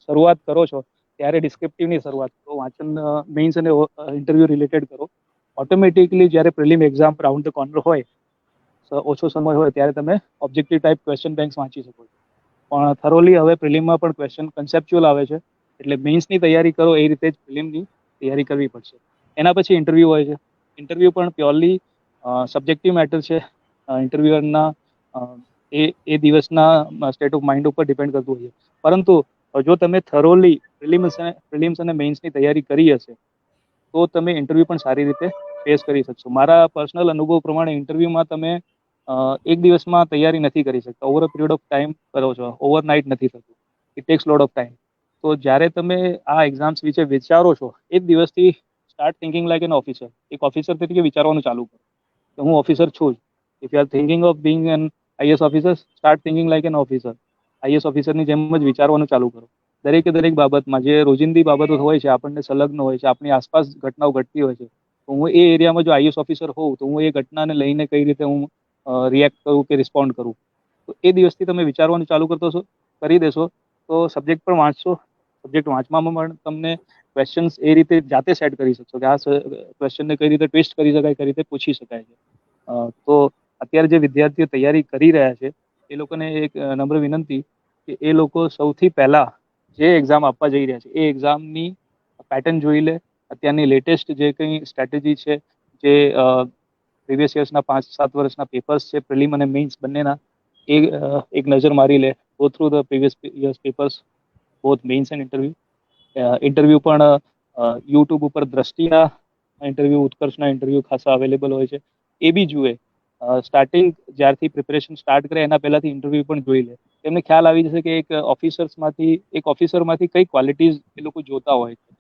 શરૂઆત કરો છો ત્યારે ડિસ્ક્રિપ્ટિવની શરૂઆત કરો, વાંચન મેઇન્સ અને ઇન્ટરવ્યુ રિલેટેડ કરો. ઓટોમેટિકલી જ્યારે prelim exam round the corner હોય, ઓછો સમય હોય, ત્યારે તમે ઓબ્જેક્ટિવ ટાઈપ ક્વેશ્ચન બેંક્સ વાંચી શકો છો. પણ થરોલી હવે પ્રિલિમમાં પણ ક્વેશ્ચન કન્સેપ્ચ્યુઅલ આવે છે. એટલે મેઇન્સની તૈયારી કરો એ રીતે જ પ્રિલિમની તૈયારી કરવી પડશે. એના પછી ઇન્ટરવ્યુ હોય છે. ઇન્ટરવ્યુ પણ પ્યોરલી સબ્જેક્ટિવ મેટર છે. ઇન્ટરવ્યુઅરના એ દિવસના સ્ટેટ ઓફ માઇન્ડ ઉપર ડિપેન્ડ કરતું હોય છે. પરંતુ જો તમે થરોલી પ્રિલિમ્સ અને મેઇન્સની તૈયારી કરી હશે તો તમે ઇન્ટરવ્યુ પણ સારી રીતે ફેસ કરી શકશો. મારા પર્સનલ અનુભવ પ્રમાણે ઇન્ટરવ્યુમાં તમે એક દિવસમાં તૈયારી નથી કરી શકતા. Over a period of time કરો છો, ઓવરનાઇટ નથી થતું. It tax lot of time. તો જ્યારે તમે આ એક્ઝામ્સ વિશે વિચારો છો એ જ દિવસથી start thinking like an officer. એક ઓફિસર તરીકે વિચારવાનું ચાલુ કરો કે હું ઓફિસર છું જ. If you are thinking of being an IAS officer, start thinking like an officer. IAS ઓફિસરની જેમ જ વિચારવાનું ચાલુ કરો. દરેકે દરેક બાબતમાં જે રોજિંદી બાબતો હોય છે, આપણને સંલગ્ન હોય છે, આપણી આસપાસ ઘટનાઓ ઘટતી હોય છે, તો હું એ એરિયામાં જો આઈએસ ઓફિસર હોઉં તો હું એ ઘટનાને લઈને કઈ રીતે હું રિએક્ટ કરું કે રિસ્પોન્ડ કરું. તો એ દિવસથી તમે વિચારવાનું ચાલુ કરી દેશો તો સબ્જેક્ટ પણ વાંચશો. સબ્જેક્ટ વાંચવામાં પણ તમને ક્વેશ્ચન્સ એ રીતે જાતે સેટ કરી શકશો કે આ ક્વેશ્ચનને કઈ રીતે ટ્વિસ્ટ કરી શકાય, કઈ રીતે પૂછી શકાય છે. તો અત્યારે જે વિદ્યાર્થીઓ તૈયારી કરી રહ્યા છે એ લોકોને એક નમ્ર વિનંતી કે એ લોકો સૌથી પહેલા જે એક્ઝામ આપવા જઈ રહ્યા છે એ એક્ઝામની પેટર્ન જોઈ લે. અત્યારની લેટેસ્ટ જે કંઈ સ્ટ્રેટેજી છે, જે પ્રીવિયસ યર્સના 5-7 વર્ષના પેપર્સ છે, પ્રિલિમ અને મેઇન્સ બંનેના, એ એક નજર મારી લે. Go through the previous years papers, both mains and interview પણ યુટ્યુબ ઉપર દ્રષ્ટિના ઇન્ટરવ્યુ, ઉત્કર્ષના ઇન્ટરવ્યુ ખાસા અવેલેબલ હોય છે, એ બી જુએ. સ્ટાર્ટિંગ જ્યારથી પ્રિપરેશન સ્ટાર્ટ કરે એના પહેલાથી ઇન્ટરવ્યુ પણ જોઈ લે. એમને ખ્યાલ આવી જશે કે એક ઓફિસરમાંથી કઈ ક્વોલિટીઝ એ લોકો જોતા હોય છે.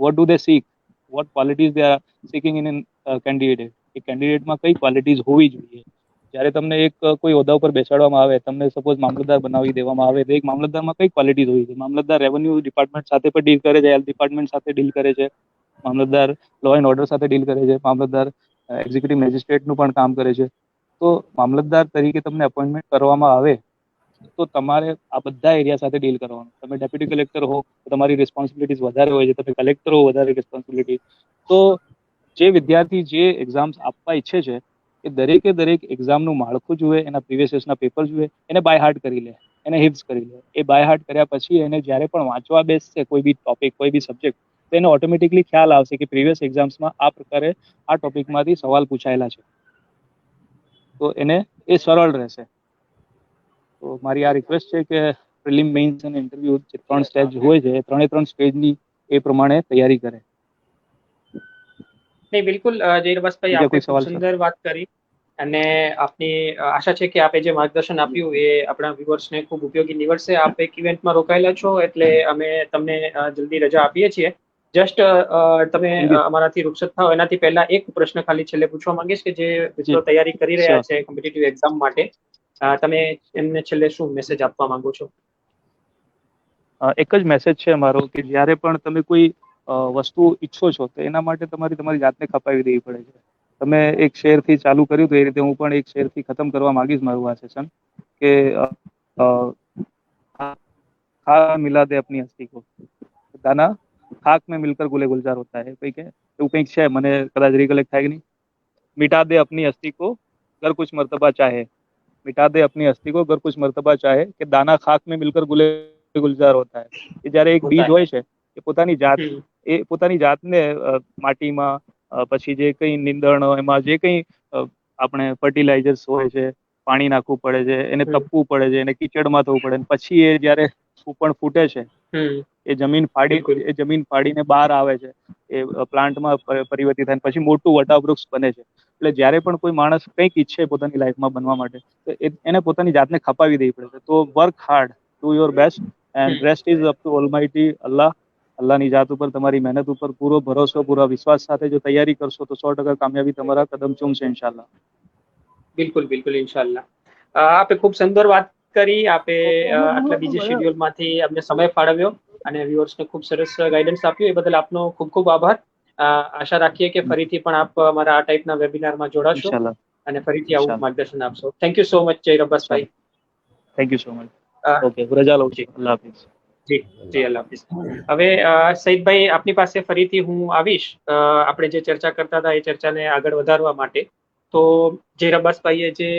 What do they seek, what qualities they are seeking in candidate. એ કેન્ડિડેટમાં કઈ ક્વોલિટીઝ હોવી જોઈએ. જ્યારે તમને એક કોઈ હોદ્દા ઉપર બેસાડવામાં આવે, તમને સપોઝ મામલતદાર બનાવી દેવામાં આવે, તો એક મામલતદારમાં કઈ ક્વોલિટીઝ હોવી જોઈએ? મામલતદાર રેવન્યુ ડિપાર્ટમેન્ટ સાથે પણ ડીલ કરે છે, હેલ્થ ડિપાર્ટમેન્ટ સાથે ડીલ કરે છે, મામલતદાર લો એન્ડ ઓર્ડર સાથે ડીલ કરે છે, મામલતદાર એક્ઝિક્યુટિવ મેજિસ્ટ્રેટનું પણ કામ કરે છે. તો મામલતદાર તરીકે તમને અપોઇન્ટમેન્ટ કરવામાં આવે તો તમારે આ બધા એરિયા સાથે ડીલ કરવાનું. તમે ડેપ્યુટી કલેક્ટર હો તો તમારી રિસ્પોન્સિબિલિટીઝ વધારે હોય છે, તમે કલેક્ટર હો વધારે રિસ્પોન્સિબિલિટી. તો જે વિદ્યાર્થી જે એક્ઝામ્સ આપવા ઈચ્છે છે એ દરેકે દરેક એક્ઝામનું માળખું જુએ, એના પ્રીવિયસ યર્સના પેપર જુએ, એને બાય હાર્ટ કરી લે, એને હિપ્સ કરી લે. એ બાય હાર્ટ કર્યા પછી એને જ્યારે પણ વાંચવા બેસશે કોઈ બી ટોપિક, કોઈ બી સબ્જેક્ટ, તો એને ઓટોમેટિકલી ખ્યાલ આવશે કે પ્રીવિયસ એક્ઝામ્સમાં આ પ્રકારે આ ટોપિકમાંથી સવાલ પૂછાયેલા છે, તો એને એ સરળ રહેશે. તો મારી આ રિક્વેસ્ટ છે કે પ્રિલિમ, મેઇન્સ અને ઇન્ટરવ્યુ જે 3 સ્ટેજ હોય છે, એ 3 સ્ટેજની એ પ્રમાણે તૈયારી કરે. નહીં, બિલકુલ જયરબાસભાઈ, બીજા આપે કોઈ ખૂબ સવાલ? સુંદર વાત કરી અને આપની આશા છે કે આપે જે માર્ગદર્શન આપ્યું એ આપણા વ્યુઅર્સને ખૂબ ઉપયોગી નીવડશે. આપ એક ઇવેન્ટમાં રોકાયેલા છો એટલે અમે તમને જલ્દી રજા આપીએ છીએ. જસ્ટ તમે અમારાથી રૂખસત થાઓ એનાથી પહેલા એક પ્રશ્ન ખાલી છેલ્લે પૂછવા માંગીશ કે જે મિત્રો તૈયારી કરી રહ્યા છે કોમ્પિટિટિવ એક્ઝામ માટે, તમે એમને છેલ્લે શું મેસેજ આપવા માંગો છો? એક જ મેસેજ છે મારો કે જ્યારે પણ તમે કોઈ વસ્તુ ઈચ્છો છો તો એના માટે તમારી જાતને ખપાવી દેવી પડે છે. તમે એક શેરથી ચાલુ કર્યું તો એ રીતે હું પણ એક શેરથી ખતમ કરવા માંગીશ મારું આ સેશન કે મિલા દે અપની હસ્તી કો, દાના ખાક મેં મિલકર ગુલે ગુલजार હોતા હૈ, કંઈક એવું કંઈક છે, મને કદાચ રિકલેક્ટ થાય કે નહીં. મિટા દે અપની હસ્તી કો અગર કુછ મર્તબા ચાહે, મિટા દે અપની હસ્તી કો અગર કુછ મર્તબા ચાહે, કે દાના ખાક મેં મિલકર ગુલजार હોતા હૈ. એ જ્યારે એક બીજ હોય છે એ પોતાની જાતને માટીમાં, પછી જે કંઈ નીંદણ એમાં જે કંઈ આપણે ફર્ટિલાઇઝર્સ હોય છે, પાણી નાખવું પડે છે, એને તપવું પડે છે, એને કીચડમાં થવું પડે, પછી એ જ્યારે પણ ફૂટે છે, એ જમીન ફાડીને બહાર આવે છે, એ પ્લાન્ટમાં પરિવર્તિત થાય, પછી મોટું વટાવૃક્ષ બને છે. એટલે જ્યારે પણ કોઈ માણસ કંઈક ઈચ્છે પોતાની લાઈફમાં બનવા માટે, તો એને પોતાની જાતને ખપાવી દેવી પડે છે. તો work hard, do your best, and rest is up to almighty Allah. અલ્લાહની જાત ઉપર, તમારી મહેનત ઉપર પૂરો ભરોસો, પૂરા વિશ્વાસ સાથે જો તૈયારી કરશો તો 100% કામયાબી તમારા કદમ ચૂમશે ઇન્શાલ્લાહ. બિલકુલ, બિલકુલ, ઇન્શાલ્લાહ. આપે ખૂબ સુંદર વાત કરી. આપે આટલા બીજી શેડ્યુલમાંથી અમને સમય ફાળવ્યો અને વ્યુઅર્સને ખૂબ સરસ ગાઈડન્સ આપ્યું, એ બદલ આપનો ખૂબ ખૂબ આભાર. આશા રાખીએ કે ફરીથી પણ આપ અમારા આ ટાઈપના વેબિનારમાં જોડાશો ઇન્શાલ્લાહ. અને ફરીથી આવું માર્ગદર્શન આપશો. થેન્ક યુ સો મચ જયરબાસભાઈ. Thank you so much. Okay, રજા લઉં છું. અલ્લાહ હાફિઝ. જી, અલ્લાહ હાફિઝ. હવે સઈદભાઈ, આપની પાસે ફરીથી હું આવીશ આપણે જે ચર્ચા કરતા હતા એ ચર્ચાને આગળ વધારવા માટે. તો જયરબાસભાઈએ જે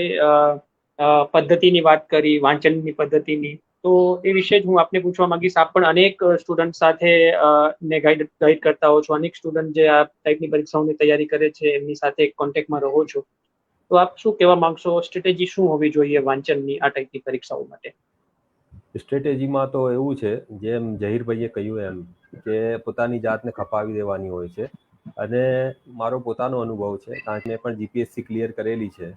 પદ્ધતિની વાત કરી, વાંચનની પદ્ધતિની, તો એ વિશે જ હું આપને પૂછવા માંગીશ. આપ પણ અનેક સ્ટુડન્ટ સાથે ને ગાઈડ કરતા હો છો, અનેક સ્ટુડન્ટ જે આ ટાઈપની પરીક્ષાઓની તૈયારી કરે છે એમની સાથે કોન્ટેક્ટમાં રહો છો, તો આપ શું કહેવા માંગશો? સ્ટ્રેટેજી શું હોવી જોઈએ વાંચનની આ ટાઈપની પરીક્ષાઓ માટે? સ્ટ્રેટેજીમાં તો એવું છે, જેમ જહીરભાઈએ કહ્યું એમ, કે પોતાની જાતને ખપાવી દેવાની હોય છે. અને મારો પોતાનો અનુભવ છે, કારણ કે મેં પણ જીપીએસસી ક્લિયર કરેલી છે,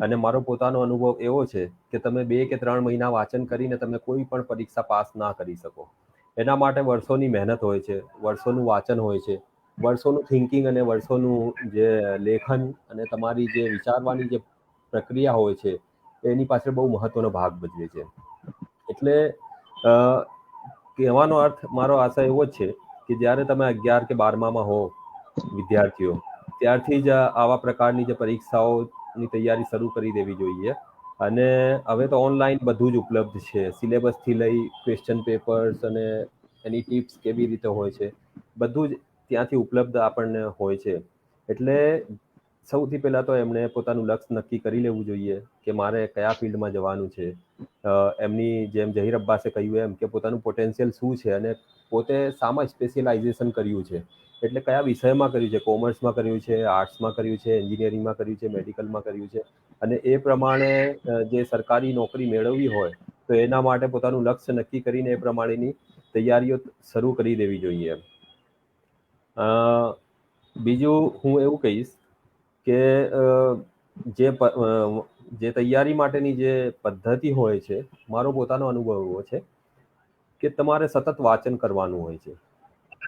અને મારો પોતાનો અનુભવ એવો છે કે તમે 2 કે 3 મહિના વાંચન કરીને તમે કોઈ પણ પરીક્ષા પાસ ના કરી શકો. એના માટે વર્ષોની મહેનત હોય છે, વર્ષોનું વાંચન હોય છે, વર્ષોનું થિંકિંગ અને વર્ષોનું જે લેખન અને તમારી જે વિચારવાની જે પ્રક્રિયા હોય છે એની પાછળ બહુ મહત્વનો ભાગ ભજવે છે. એટલે અ, કહેવાનો અર્થ મારો આશા એવો જ છે કે જ્યારે તમે 11 કે 12માં હો વિદ્યાર્થીઓ, ત્યારથી જ આવા પ્રકારની જે પરીક્ષાઓની તૈયારી શરૂ કરી દેવી જોઈએ. અને હવે તો ઓનલાઈન બધું જ ઉપલબ્ધ છે, સિલેબસથી લઈ ક્વેશ્ચન પેપર્સ અને એની ટિપ્સ કેવી રીતે હોય છે બધું જ ત્યાંથી ઉપલબ્ધ આપણને હોય છે. એટલે સૌથી પહેલા તો એમણે પોતાનું લક્ષ્ય નક્કી કરી લેવું જોઈએ કે મારે કયા ફિલ્ડમાં જવાનું છે. એમની જેમ જહીર અબ્બાસે કહ્યું એમ કે પોતાનું પોટેન્શિયલ શું છે અને પોતે શામાં સ્પેશિયલાઇઝેશન કર્યું છે, એટલે કયા વિષયમાં કર્યું છે, કોમર્સમાં કર્યું છે, આર્ટ્સમાં કર્યું છે, એન્જિનિયરિંગમાં કર્યું છે, મેડિકલમાં કર્યું છે, અને એ પ્રમાણે જે સરકારી નોકરી મેળવવી હોય તો એના માટે પોતાનું લક્ષ્ય નક્કી કરીને એ પ્રમાણેની તૈયારીઓ શરૂ કરી દેવી જોઈએ. બીજું હું એવું કહીશ કે જે તૈયારી માટેની જે પદ્ધતિ હોય છે, મારો પોતાનો અનુભવ એવો છે કે તમારે સતત વાંચન કરવાનું હોય છે.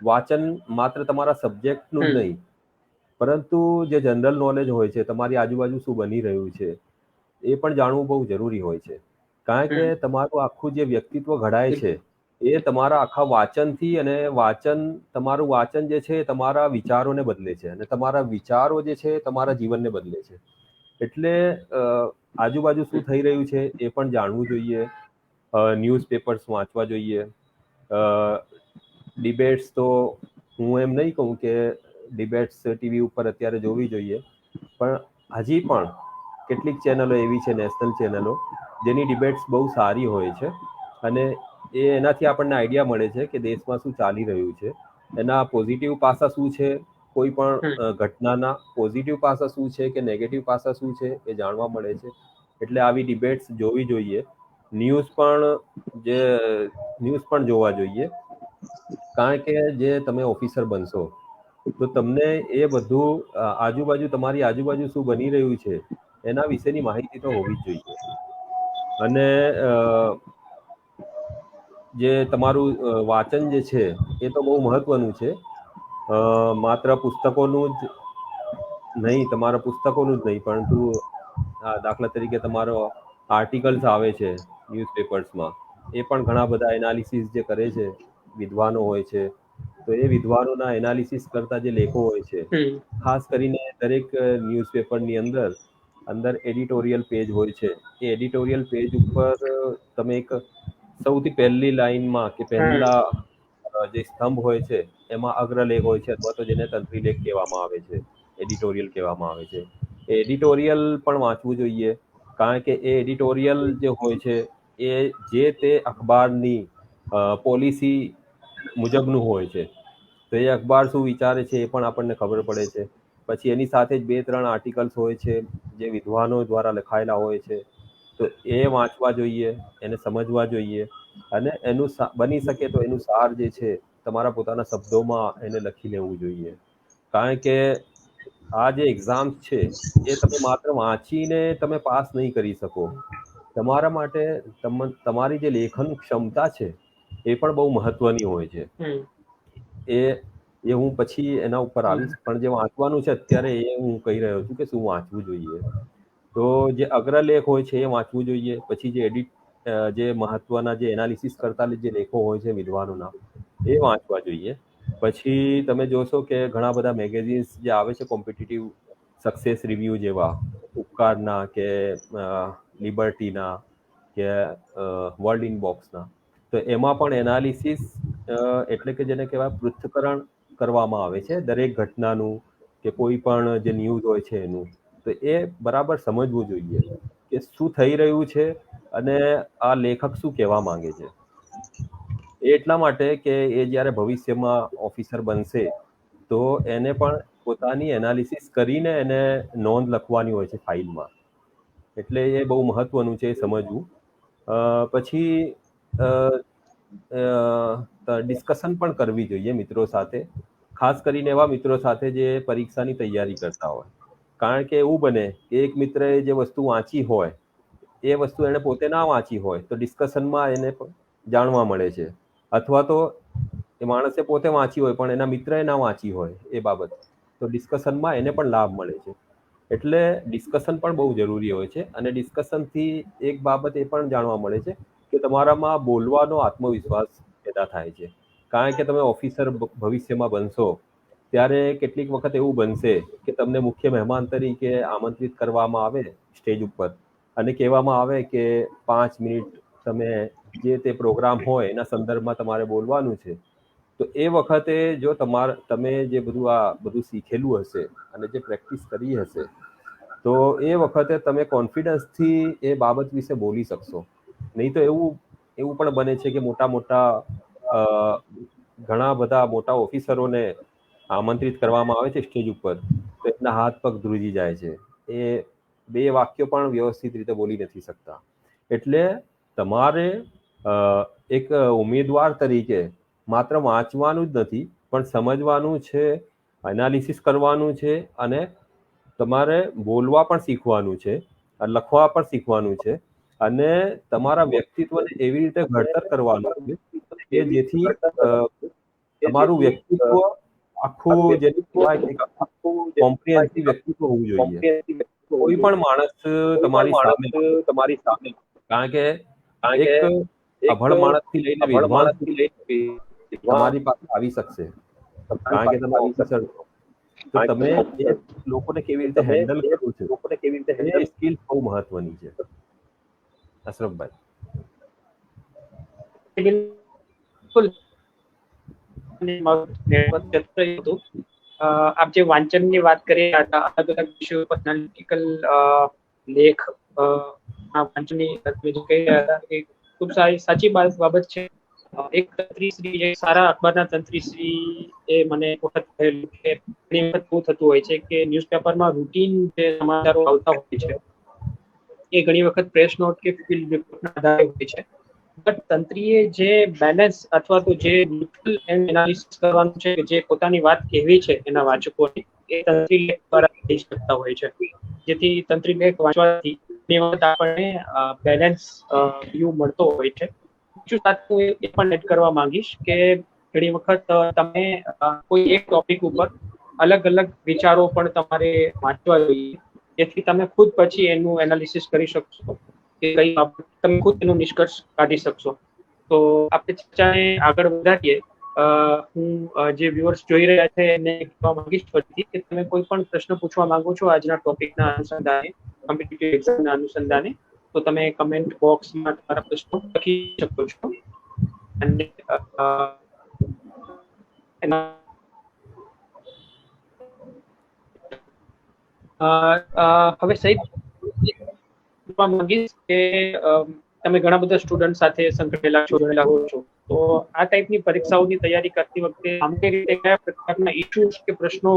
વાંચન માત્ર તમારા સબ્જેક્ટનું જ નહીં, પરંતુ જે જનરલ નોલેજ હોય છે, તમારી આજુબાજુ શું બની રહ્યું છે એ પણ જાણવું બહુ જરૂરી હોય છે. કારણ કે તમારું આખું જે વ્યક્તિત્વ ઘડાય છે એ તમારા આખા વાંચનથી, અને તમારું વાંચન જે છે એ તમારા વિચારોને બદલે છે, અને તમારા વિચારો જે છે એ તમારા જીવનને બદલે છે. એટલે આજુબાજુ શું થઈ રહ્યું છે એ પણ જાણવું જોઈએ, ન્યૂઝપેપર્સ વાંચવા જોઈએ. ડિબેટ્સ તો હું એમ નહીં કહું કે ડિબેટ્સ ટીવી ઉપર અત્યારે જોવી જોઈએ, પણ હજી પણ કેટલીક ચેનલો એવી છે, નેશનલ ચેનલો, જેની ડિબેટ્સ બહુ સારી હોય છે, અને એનાથી આપણને આઈડિયા મળે છે કે દેશમાં શું ચાલી રહ્યું છે, એના પોઝિટિવ પાસા શું છે, કોઈ પણ ઘટનાના પોઝિટિવ પાસા શું છે કે નેગેટિવ પાસા શું છે એ જાણવા મળે છે. એટલે આવી ડિબેટ્સ જોવી જોઈએ. ન્યૂઝ પણ જોવા જોઈએ, કારણ કે જે તમે ઓફિસર બનશો તો તમને એ બધું તમારી આજુબાજુ શું બની રહ્યું છે એના વિશેની માહિતી તો હોવી જ જોઈએ. અને જે તમારું વાંચન જે છે એ તો બહુ મહત્વનું છે. માત્ર પુસ્તકોનું જ નહીં, પરંતુ દાખલા તરીકે તમારો આર્ટિકલ્સ આવે છે ન્યૂઝપેપર્સમાં, એ પણ ઘણા બધા એનાલિસિસ જે કરે છે વિદ્વાનો હોય છે, તો એ વિદ્વાનોના એનાલિસિસ કરતા જે લેખો હોય છે, ખાસ કરીને દરેક ન્યૂઝપેપરની અંદર એડિટોરિયલ પેજ હોય છે. એ એડિટોરિયલ પેજ ઉપર તમે એક સૌથી પહેલી લાઈનમાં કે પહેલા જે સ્તંભ હોય છે એમાં અગ્રલેખ હોય છે, અથવા તો જેને તંત્રીલેખ કહેવામાં આવે છે, એડિટોરિયલ કહેવામાં આવે છે. એ એડિટોરિયલ પણ વાંચવું જોઈએ, કારણ કે એ એડિટોરિયલ જે હોય છે એ જે તે અખબારની પોલિસી મુજબનું હોય છે. તો એ અખબાર શું વિચારે છે એ પણ આપણને ખબર પડે છે. પછી એની સાથે જ 2-3 આર્ટિકલ્સ હોય છે જે વિદ્વાનો દ્વારા લખાયેલા હોય છે, તો એ વાંચવા જોઈએ, એને સમજવા જોઈએ, અને બની શકે તો એનું સાર જે છે તમારા પોતાના શબ્દોમાં એને લખી લેવું જોઈએ. કારણ કે આ જે એક્ઝામ્સ છે એ તમે માત્ર વાંચીને તમે પાસ નહીં કરી શકો. તમારા માટે તમારી જે લેખન ક્ષમતા છે એ પણ બહુ મહત્વની હોય છે. એ હું પછી એના ઉપર આવીશ, પણ જે વાંચવાનું છે અત્યારે એ હું કહી રહ્યો છું કે શું વાંચવું જોઈએ. તો જે અગ્રલેખ હોય છે એ વાંચવું જોઈએ. પછી જે મહત્વના જે એનાલિસિસ કરતા જે લેખો હોય છે વિદ્વાનોના, એ વાંચવા જોઈએ. પછી તમે જોશો કે ઘણા બધા મેગેઝિન્સ જે આવે છે કોમ્પિટિટિવ, સક્સેસ રિવ્યુ જેવા, ઉપકારના કે લિબર્ટીના કે વર્લ્ડ ઇનબોક્સના, તો એમાં પણ એનાલિસિસ એટલે કે જેને કહેવાય પૃથ્થકરણ કરવામાં આવે છે દરેક ઘટનાનું, કે કોઈ પણ જે ન્યૂઝ હોય છે એનું. તો એ બરાબર સમજવું જોઈએ કે શું થઈ રહ્યું છે અને આ લેખક શું કહેવા માંગે છે. એ એટલા માટે કે એ જ્યારે ભવિષ્યમાં ઓફિસર બનશે તો એને પણ પોતાની એનાલિસિસ કરીને એને નોંધ લખવાની હોય છે ફાઇલમાં. એટલે એ બહુ મહત્વનું છે સમજવું. પછી ડિસ્કશન પણ કરવી જોઈએ મિત્રો સાથે, ખાસ કરીને એવા મિત્રો સાથે જે પરીક્ષાની તૈયારી કરતા હોય. કારણ કે એવું બને કે એક મિત્રએ જે વસ્તુ વાંચી હોય એ વસ્તુ એને પોતે ના વાંચી હોય તો ડિસ્કશનમાં એને જાણવા મળે છે. અથવા તો એ માણસે પોતે વાંચી હોય પણ એના મિત્રએ ના વાંચી હોય એ બાબત, તો ડિસ્કશનમાં એને પણ લાભ મળે છે. એટલે ડિસ્કશન પણ બહુ જરૂરી હોય છે. અને ડિસ્કશનથી એક બાબત એ પણ જાણવા મળે છે કે તમારામાં બોલવાનો આત્મવિશ્વાસ પેદા થાય છે. કારણ કે તમે ઓફિસર ભવિષ્યમાં બનશો ત્યારે કેટલીક વખત એવું બનશે કે તમને મુખ્ય મહેમાન તરીકે આમંત્રિત કરવામાં આવે સ્ટેજ ઉપર અને કહેવામાં આવે કે 5 મિનિટ તમે જે તે પ્રોગ્રામ હોય એના સંદર્ભમાં તમારે બોલવાનું છે. તો એ વખતે જો તમે જે બધું શીખેલું હશે અને જે પ્રેક્ટિસ કરી હશે તો એ વખતે તમે કોન્ફિડન્સથી એ બાબત વિશે બોલી શકશો. નહીં તો એવું પણ બને છે કે ઘણા બધા મોટા ઓફિસરોને આમંત્રિત કરવામાં આવે છે સ્ટેજ ઉપર તો એમના હાથ પગ ધ્રુજી જાય છે. એ 2 વાક્યો પણ વ્યવસ્થિત રીતે બોલી નથી શકતા. એટલે તમારે એક ઉમેદવાર તરીકે માત્ર વાંચવાનું જ નથી પણ સમજવાનું છે, એનાલિસિસ કરવાનું છે અને તમારે બોલવા પણ શીખવાનું છે, લખવા પણ શીખવાનું છે અને તમારા વ્યક્તિત્વને એવી રીતે ઘડતર કરવાનું છે કે જેથી તમારું વ્યક્તિત્વ આખું જેને કહેવાય કે કોમ્પ્રિહેન્સિવ વ્યક્તિત્વ હોવું જોઈએ. કોઈ પણ માણસ તમારી સામે, કારણ કે એક અભણ માણસથી લઈને વિદ્વાન તમારી પાસે આવી શકશે કારણ કે તમે ઓફિસર છો. તો તમે એ લોકોને કેવી રીતે હેન્ડલ કરો છો એ સ્કિલ બહુ મહત્વની છે. અશરફભાઈ. બિલકુલ. આપ જે વાંચનની વાત કરી રહ્યા હતા, અલગ અલગ વિષયો પર એનાલિટિકલ લેખ વાંચનની કહી રહ્યા હતા એ ખૂબ સાચી બાબત છે. એક તંત્રીશ્રી, જે સારા અખબારના તંત્રીશ્રી એ મને એક વખત કહેલું કે ઘણી વખત એવું થતું હોય છે કે ન્યૂઝપેપરમાં રૂટીન જે સમાચારો આવતા હોય છે એ ઘણી વખત પ્રેસ નોટ કે ફિલ્ડ રિપોર્ટના આધારે હોય છે. બટ તંત્રીએ જે બેલેન્સ અથવા તો જે ન્યુટ્રલ એનાલિસિસ કરવાનું છે, જે પોતાની વાત કહેવી છે એના વાચકોને, એ તંત્રી લેખ દ્વારા થઈ શકતા હોય છે. જેથી તંત્રી લેખ વાંચવાથી ઘણી વખત આપણને બેલેન્સ વ્યૂ મળતો હોય છે. બીજું સાથે એ પણ એડ કરવા માંગીશ કે ઘણી વખત તમે કોઈ એક ટોપિક ઉપર અલગ અલગ વિચારો પણ તમારે વાંચવા જોઈએ, જેથી તમે ખુદ પછી એનું એનાલિસિસ કરી શકશો કે કઈ બાબત તમે ખુદ એનો નિષ્કર્ષ કાઢી શકશો. તો આપણે ચર્ચાને આગળ વધારીએ. હું જે વ્યુઅર્સ જોઈ રહ્યા છે એને કહેવા માંગીશ ફરીથી કે તમે કોઈ પણ પ્રશ્ન પૂછવા માંગો છો આજના ટોપિકના અનુસંધાને, કોમ્પિટિટિવ એક્ઝામના અનુસંધાને, તો તમે કમેન્ટ બોક્સમાં તમારા પ્રશ્નો લખી શકો છો. અને હવે સહિત માંગીશ કે તમે ઘણા બધા સ્ટુડન્ટ સાથે સંકળાયેલા છો, જોડાયેલા હો છો, તો આ ટાઈપની પરીક્ષાઓની તૈયારી કરતી વખતે સામાન્ય રીતે કયા પ્રકારના ઇશ્યુઝ કે પ્રશ્નો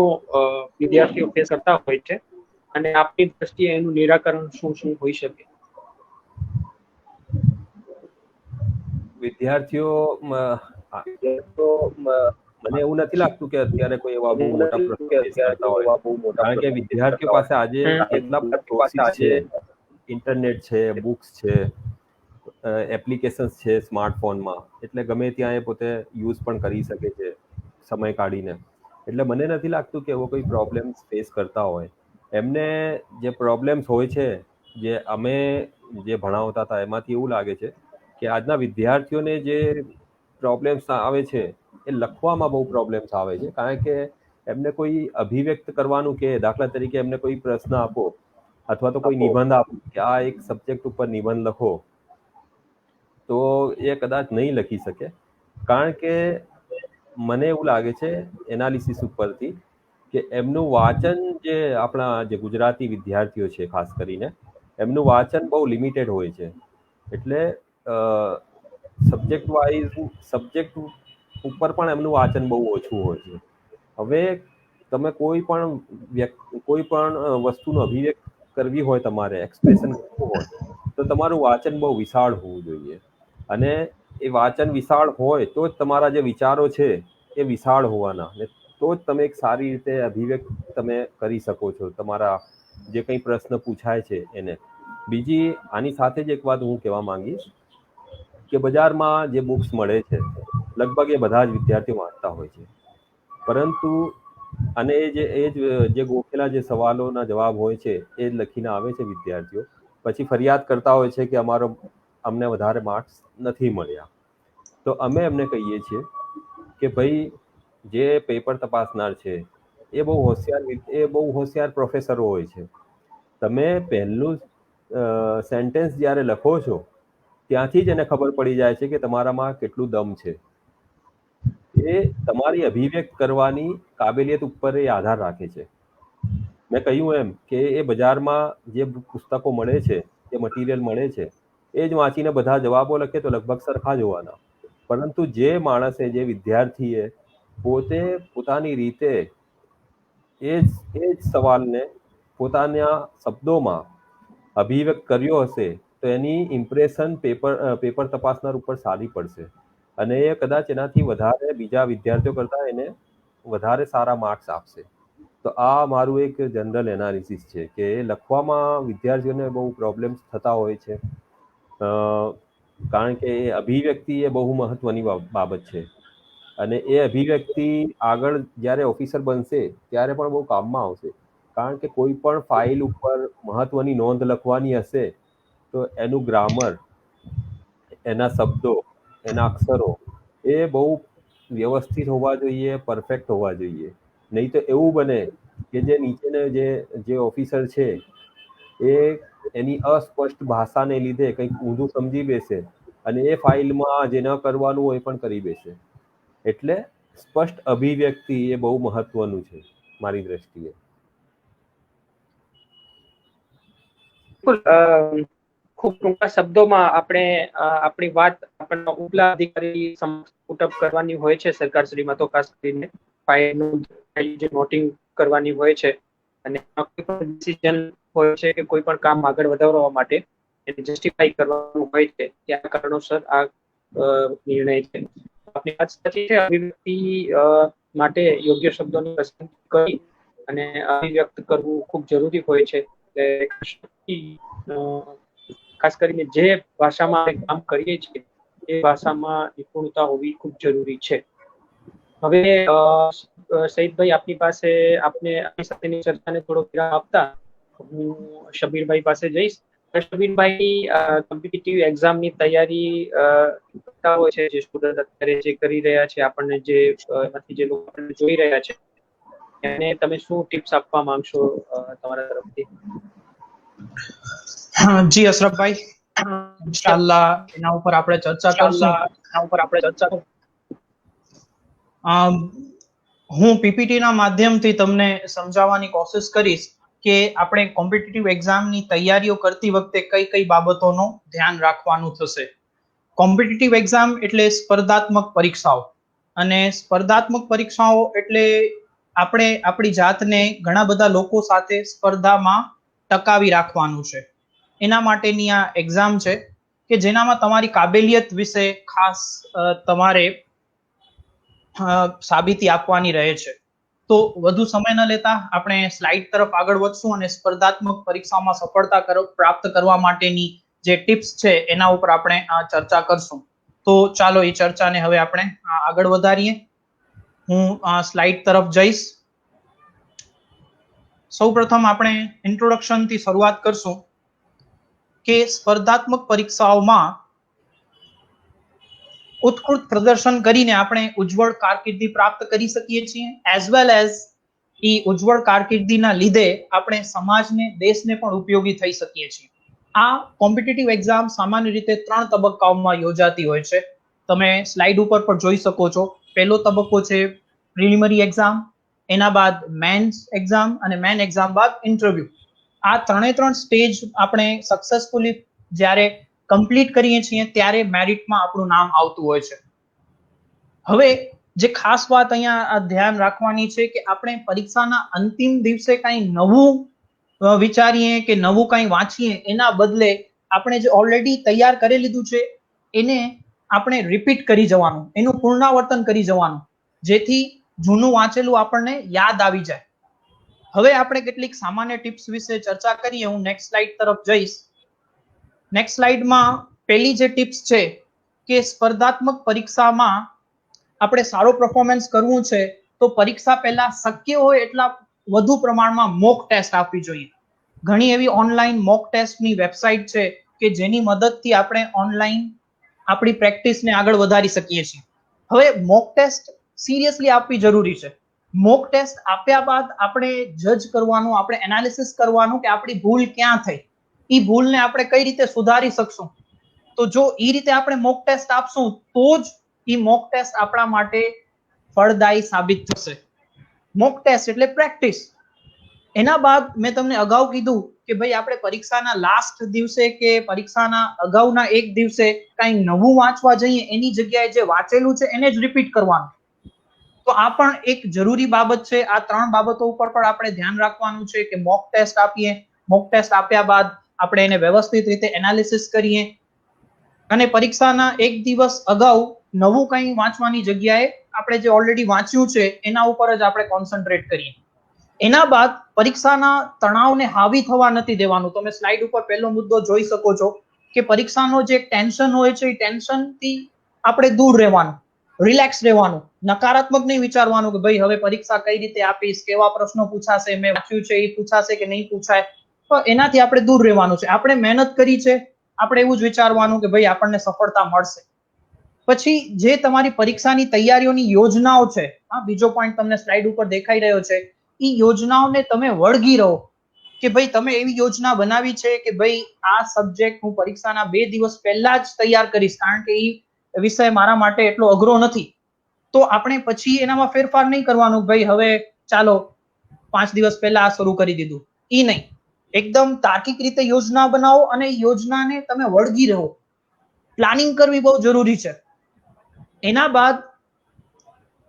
વિદ્યાર્થીઓ ફેસ કરતા હોય છે અને આપની દ્રષ્ટિએ એનું નિરાકરણ શું હોઈ શકે? વિદ્યાર્થીઓ મને એવું નથી લાગતું કે અત્યારે કોઈ એવા બહુ મોટા પ્રશ્નો ફેસ કરતા હોય, કારણ કે વિદ્યાર્થીઓ પાસે આજે એટલા બધા સોર્સિસ છે, ઇન્ટરનેટ છે, બુક્સ છે, એપ્લિકેશન્સ છે સ્માર્ટફોનમાં, એટલે ગમે ત્યાં એ પોતે યુઝ પણ કરી શકે છે સમય કાઢીને. એટલે મને નથી લાગતું કે એવો કોઈ પ્રોબ્લેમ્સ ફેસ કરતા હોય. એમને જે પ્રોબ્લેમ્સ હોય છે, જે અમે જે ભણાવતા હતા એમાંથી એવું લાગે છે કે આજના વિદ્યાર્થીઓને જે પ્રોબ્લેમ્સ આવે છે એ લખવામાં બહુ પ્રોબ્લેમ્સ આવે છે. કારણ કે એમને કોઈ અભિવ્યક્ત કરવાનું કે દાખલા તરીકે એમને કોઈ પ્રશ્ન આપો અથવા તો કોઈ નિબંધ આપો કે આ એક સબ્જેક્ટ ઉપર નિબંધ લખો, તો એ કદાચ નહીં લખી શકે. કારણ કે મને એવું લાગે છે એનાલિસિસ ઉપરથી કે એમનું વાંચન, જે આપણા જે ગુજરાતી વિદ્યાર્થીઓ છે ખાસ કરીને, એમનું વાંચન બહુ લિમિટેડ હોય છે. એટલે સબ્જેક્ટ ઉપર પણ એમનું વાંચન બહુ ઓછું હોય છે. હવે તમે કોઈ પણ વસ્તુનો અભિવ્યક્ત કરવી હોય, તમારે એક્સપ્રેશન કરવું હોય, તો તમારું વાંચન બહુ વિશાળ હોવું જોઈએ. અને એ વાંચન વિશાળ હોય તો જ તમારા જે વિચારો છે એ વિશાળ હોવાના, ને તો જ તમે એક સારી રીતે અભિવ્યક્ત તમે કરી શકો છો તમારા જે કંઈ પ્રશ્ન પૂછાય છે એને. બીજી આની સાથે જ એક વાત હું કહેવા માંગીશ કે બજારમાં જે બુક્સ મળે છે લગભગ એ બધા જ વિદ્યાર્થીઓ વાંચતા હોય છે, પરંતુ અને એ જે ગોખેલા જે સવાલોના જવાબ હોય છે એ જ લખીને આવે છે વિદ્યાર્થીઓ, પછી ફરિયાદ કરતા હોય છે કે અમને વધારે માર્ક્સ નથી મળ્યા. તો અમે એમને કહીએ છીએ કે ભાઈ જે પેપર તપાસનાર છે એ બહુ હોશિયાર પ્રોફેસરો હોય છે. તમે પહેલું સેન્ટેન્સ જ્યારે લખો છો ત્યાંથી જ એને ખબર પડી જાય છે કે તમારામાં કેટલું દમ છે. એ તમારી અભિવ્યક્ત કરવાની કાબેલિયત ઉપર એ આધાર રાખે છે. મેં કહ્યું એમ કે એ બજારમાં જે પુસ્તકો મળે છે, જે મટીરિયલ મળે છે એ જ વાંચીને બધા જવાબો લખે તો લગભગ સરખા જ હોવાના, પરંતુ જે માણસે, જે વિદ્યાર્થીએ પોતે પોતાની રીતે એ જ સવાલને પોતાના શબ્દોમાં અભિવ્યક્ત કર્યો હશે તો એની ઇમ્પ્રેશન પેપર તપાસનાર ઉપર સારી પડશે અને એ કદાચ એનાથી વધારે બીજા વિદ્યાર્થીઓ કરતા એને વધારે સારા માર્ક્સ આપશે. તો આ મારું એક જનરલ એનાલિસિસ છે કે લખવામાં વિદ્યાર્થીઓને બહુ પ્રોબ્લેમ્સ થતા હોય છે, કારણ કે એ અભિવ્યક્તિ એ બહુ મહત્વની બાબત છે અને એ અભિવ્યક્તિ આગળ જ્યારે ઓફિસર બનશે ત્યારે પણ બહુ કામમાં આવશે. કારણ કે કોઈ પણ ફાઇલ ઉપર મહત્વની નોંધ લખવાની હશે તો એનું ગ્રામર, એના શબ્દો, એના અક્ષરો એ બહુ વ્યવસ્થિત હોવા જોઈએ, પરફેક્ટ હોવા જોઈએ. નહીં તો એવું બને કે જે નીચેનો જે ઓફિસર છે એ એની અસ્પષ્ટ ભાષાને લીધે કંઈક ઊંધું સમજી બેસે અને એ ફાઇલમાં જે ન કરવાનું હોય એ પણ કરી બેસે. એટલે સ્પષ્ટ અભિવ્યક્તિ એ બહુ મહત્વનું છે મારી દ્રષ્ટિએ. ખૂબ ટૂંકા શબ્દોમાં આપણે આપણી વાત આપણા ઉપલા અધિકારી સમક્ષ પુટઅપ કરવાની હોય છે સરકારશ્રીમાં, તો ખાસ કરીને ફાઇલનું જે નોટિંગ કરવાની હોય છે અને કોઈ પણ ડિસિઝન હોય છે કે કોઈ પણ કામ આગળ વધારવા માટે એને જસ્ટિફાઈ કરવાનું હોય છે, ત્યાં કારણોસર આ નિર્ણય છે. આપની વાત સાચી છે, અભિવ્યક્તિ માટે યોગ્ય શબ્દોની પસંદગી કરી અને અભિવ્યક્ત કરવું ખૂબ જરૂરી હોય છે. ખાસ કરીને જે ભાષામાં આપણે કામ કરીએ છીએ એ ભાષામાં નિપુણતા હોવી ખૂબ જરૂરી છે. હવે સઈદભાઈ, આપની પાસે આપની સાથેની ચર્ચાને થોડો વિરામ આપતા હું શબીરભાઈ પાસે જઈશ. શબીરભાઈ, કોમ્પિટિટિવ એક્ઝામની તૈયારી કરતા હોય છે જે સ્ટુડન્ટ અત્યારે જે કરી રહ્યા છે, આપણને જે એમાંથી જે લોકો આપણને જોઈ રહ્યા છે, એને તમે શું ટિપ્સ આપવા માંગશો તમારા તરફથી? જી અશરફભાઈ, ઇન્શાઅલ્લાહ એના ઉપર આપણે ચર્ચા કરશું. હું પીપીટી ના માધ્યમથી તમને સમજાવવાની કોશિશ કરીશ કે આપણે કોમ્પિટિટિવ એક્ઝામની તૈયારીઓ કરતી વખતે કઈ કઈ બાબતોનું ધ્યાન રાખવાનું થશે. કોમ્પિટિટિવ એક્ઝામ એટલે સ્પર્ધાત્મક પરીક્ષાઓ, અને સ્પર્ધાત્મક પરીક્ષાઓ એટલે આપણે આપણી જાતને ઘણા બધા લોકો સાથે સ્પર્ધામાં ટકાવી રાખવાનું છે. એના માટેની આ એક્ઝામ છે કે જેનામાં તમારી કાબેલિયત વિશે ખાસ તમારે સાબિતી આપવાની રહે છે. તો વધુ સમય ન લેતા આપણે સ્લાઇડ તરફ આગળ વધશું અને સ્પર્ધાત્મક પરીક્ષામાં સફળતા પ્રાપ્ત કરવા માટેની જે ટિપ્સ છે એના ઉપર આપણે ચર્ચા કરશું. તો ચાલો એ ચર્ચાને હવે આપણે આગળ વધારીએ. હું સ્લાઇડ તરફ જઈશ. સૌપ્રથમ આપણે ઇન્ટ્રોડક્શન થી શરૂઆત કરશું કે સ્પર્ધાત્મક પરીક્ષાઓમાં ઉત્કૃષ્ટ પ્રદર્શન કરીને આપણે ઉજ્જવળ કારકિર્દી પ્રાપ્ત કરી શકીએ છીએ, એઝ વેલ એઝ એ ઉજ્જવળ કારકિર્દીના લીધે આપણે સમાજને, દેશને પણ ઉપયોગી થઈ શકીએ છીએ. આ કોમ્પિટિટિવ એક્ઝામ સામાન્ય રીતે 3 તબક્કાઓમાં યોજાતી હોય છે. તમે સ્લાઇડ ઉપર પણ જોઈ શકો છો. પહેલો તબક્કો છે પ્રિલિમિનરી એક્ઝામ, એના બાદ મેન્સ એક્ઝામ અને મેન એક્ઝામ બાદ ઇન્ટરવ્યુ. આ 3 સ્ટેજ આપણે સક્સેસફુલી જ્યારે કમ્પ્લીટ કરીએ છીએ ત્યારે મેરિટમાં આપણું નામ આવતું હોય છે. હવે જે ખાસ વાત અહીંયા ધ્યાન રાખવાની છે કે આપણે પરીક્ષાના અંતિમ દિવસે કંઈ નવું વિચારીએ કે નવું કંઈ વાંચીએ એના બદલે આપણે જે ઓલરેડી તૈયાર કરી લીધું છે એને આપણે રિપીટ કરી જવાનું, એનું પુનરાવર્તન કરી જવાનું, જેથી જૂનું વાંચેલું આપણને યાદ આવી જાય. હવે આપણે કેટલીક સામાન્ય ટિપ્સ વિશે ચર્ચા કરીએ. હું નેક્સ્ટ સ્લાઇડ તરફ જઈશ. નેક્સ્ટ સ્લાઇડમાં પહેલી જે ટિપ્સ છે કે સ્પર્ધાત્મક પરીક્ષામાં આપણે સારો પરફોર્મન્સ કરવું છે તો પરીક્ષા પહેલા શક્ય હોય એટલા વધુ પ્રમાણમાં મોક ટેસ્ટ આપવી જોઈએ. ઘણી એવી ઓનલાઈન મોક ટેસ્ટની વેબસાઇટ છે કે જેની મદદથી આપણે ઓનલાઈન આપણી પ્રેક્ટિસને આગળ વધારી શકીએ છીએ. હવે મોક ટેસ્ટ સિરિયસલી આપવી જરૂરી છે. મોક ટેસ્ટ આપ્યા બાદ આપણે જજ કરવાનું, આપણે એનાલિસિસ કરવાનું કે આપણી ભૂલ ક્યાં થઈ, એ ભૂલને આપણે કઈ રીતે સુધારી શકશું. તો જો એ રીતે આપણે મોક ટેસ્ટ આપશું તો જ એ મોક ટેસ્ટ આપણા માટે ફળદાયી સાબિત થશે. મોક ટેસ્ટ એટલે પ્રેક્ટિસ. એના બાદ મેં તમને અગાઉ કીધું કે ભાઈ આપણે પરીક્ષાના લાસ્ટ દિવસે કે પરીક્ષાના અગાઉના એક દિવસે કંઈ નવું વાંચવા જઈએ એની જગ્યાએ જે વાંચેલું છે એને જ રિપીટ કરવાનું. તો આ પણ એક જરૂરી બાબત છે. આ 3 બાબતો ઉપર પણ આપણે ધ્યાન રાખવાનું છે કે મોક ટેસ્ટ આપીએ, મોક ટેસ્ટ આપ્યા બાદ આપણે એને વ્યવસ્થિત રીતે એનાલિસિસ કરીએ અને પરીક્ષાના એક દિવસ અગાઉ નવું કંઈ વાંચવાની જગ્યાએ આપણે જે ઓલરેડી વાંચ્યું છે એના ઉપર જ આપણે કોન્સન્ટ્રેટ કરીએ. એના બાદ પરીક્ષાના તણાવને હાવી થવા નથી દેવાનું. તમે સ્લાઇડ ઉપર પહેલો મુદ્દો જોઈ શકો છો કે પરીક્ષાનો જે ટેન્શન હોય છે એ ટેન્શનથી આપણે દૂર રહેવાનું, રિલેક્સ રહેવાનું, નકારાત્મક નહીં વિચારવાનું કે ભાઈ હવે પરીક્ષા કઈ રીતે આપીશ, કેવા પ્રશ્નો પૂછાશે, મેં વાંચ્યું છે એ પૂછાશે કે નહીં પૂછાય. તો એનાથી આપણે દૂર રહેવાનું છે. આપણે મહેનત કરી છે, આપણે એવું જ વિચારવાનું કે ભાઈ આપણને સફળતા મળશે. પછી જે તમારી પરીક્ષાની તૈયારીઓની યોજનાઓ છે, આ બીજો પોઈન્ટ તમને સ્લાઇડ ઉપર દેખાઈ રહ્યો છે, એ યોજનાઓને તમે વળગી રહો કે ભાઈ તમે એવી યોજના બનાવી છે કે ભાઈ આ સબ્જેક્ટ હું પરીક્ષાના 2 દિવસ પહેલા જ તૈયાર કરીશ કારણ કે એ વિષય મારા માટે એટલો અઘરો નથી. તો આપણે પછી એનામાં ફેરફાર નહીં કરવાનું ભાઈ હવે ચાલો 5 દિવસ પહેલા આ શરૂ કરી દીધું, એ નહીં. એકદમ તાર્કિક રીતે યોજના બનાવો અને યોજનાને તમે વળગી રહો. પ્લાનિંગ કરવી બહુ જરૂરી છે. એના બાદ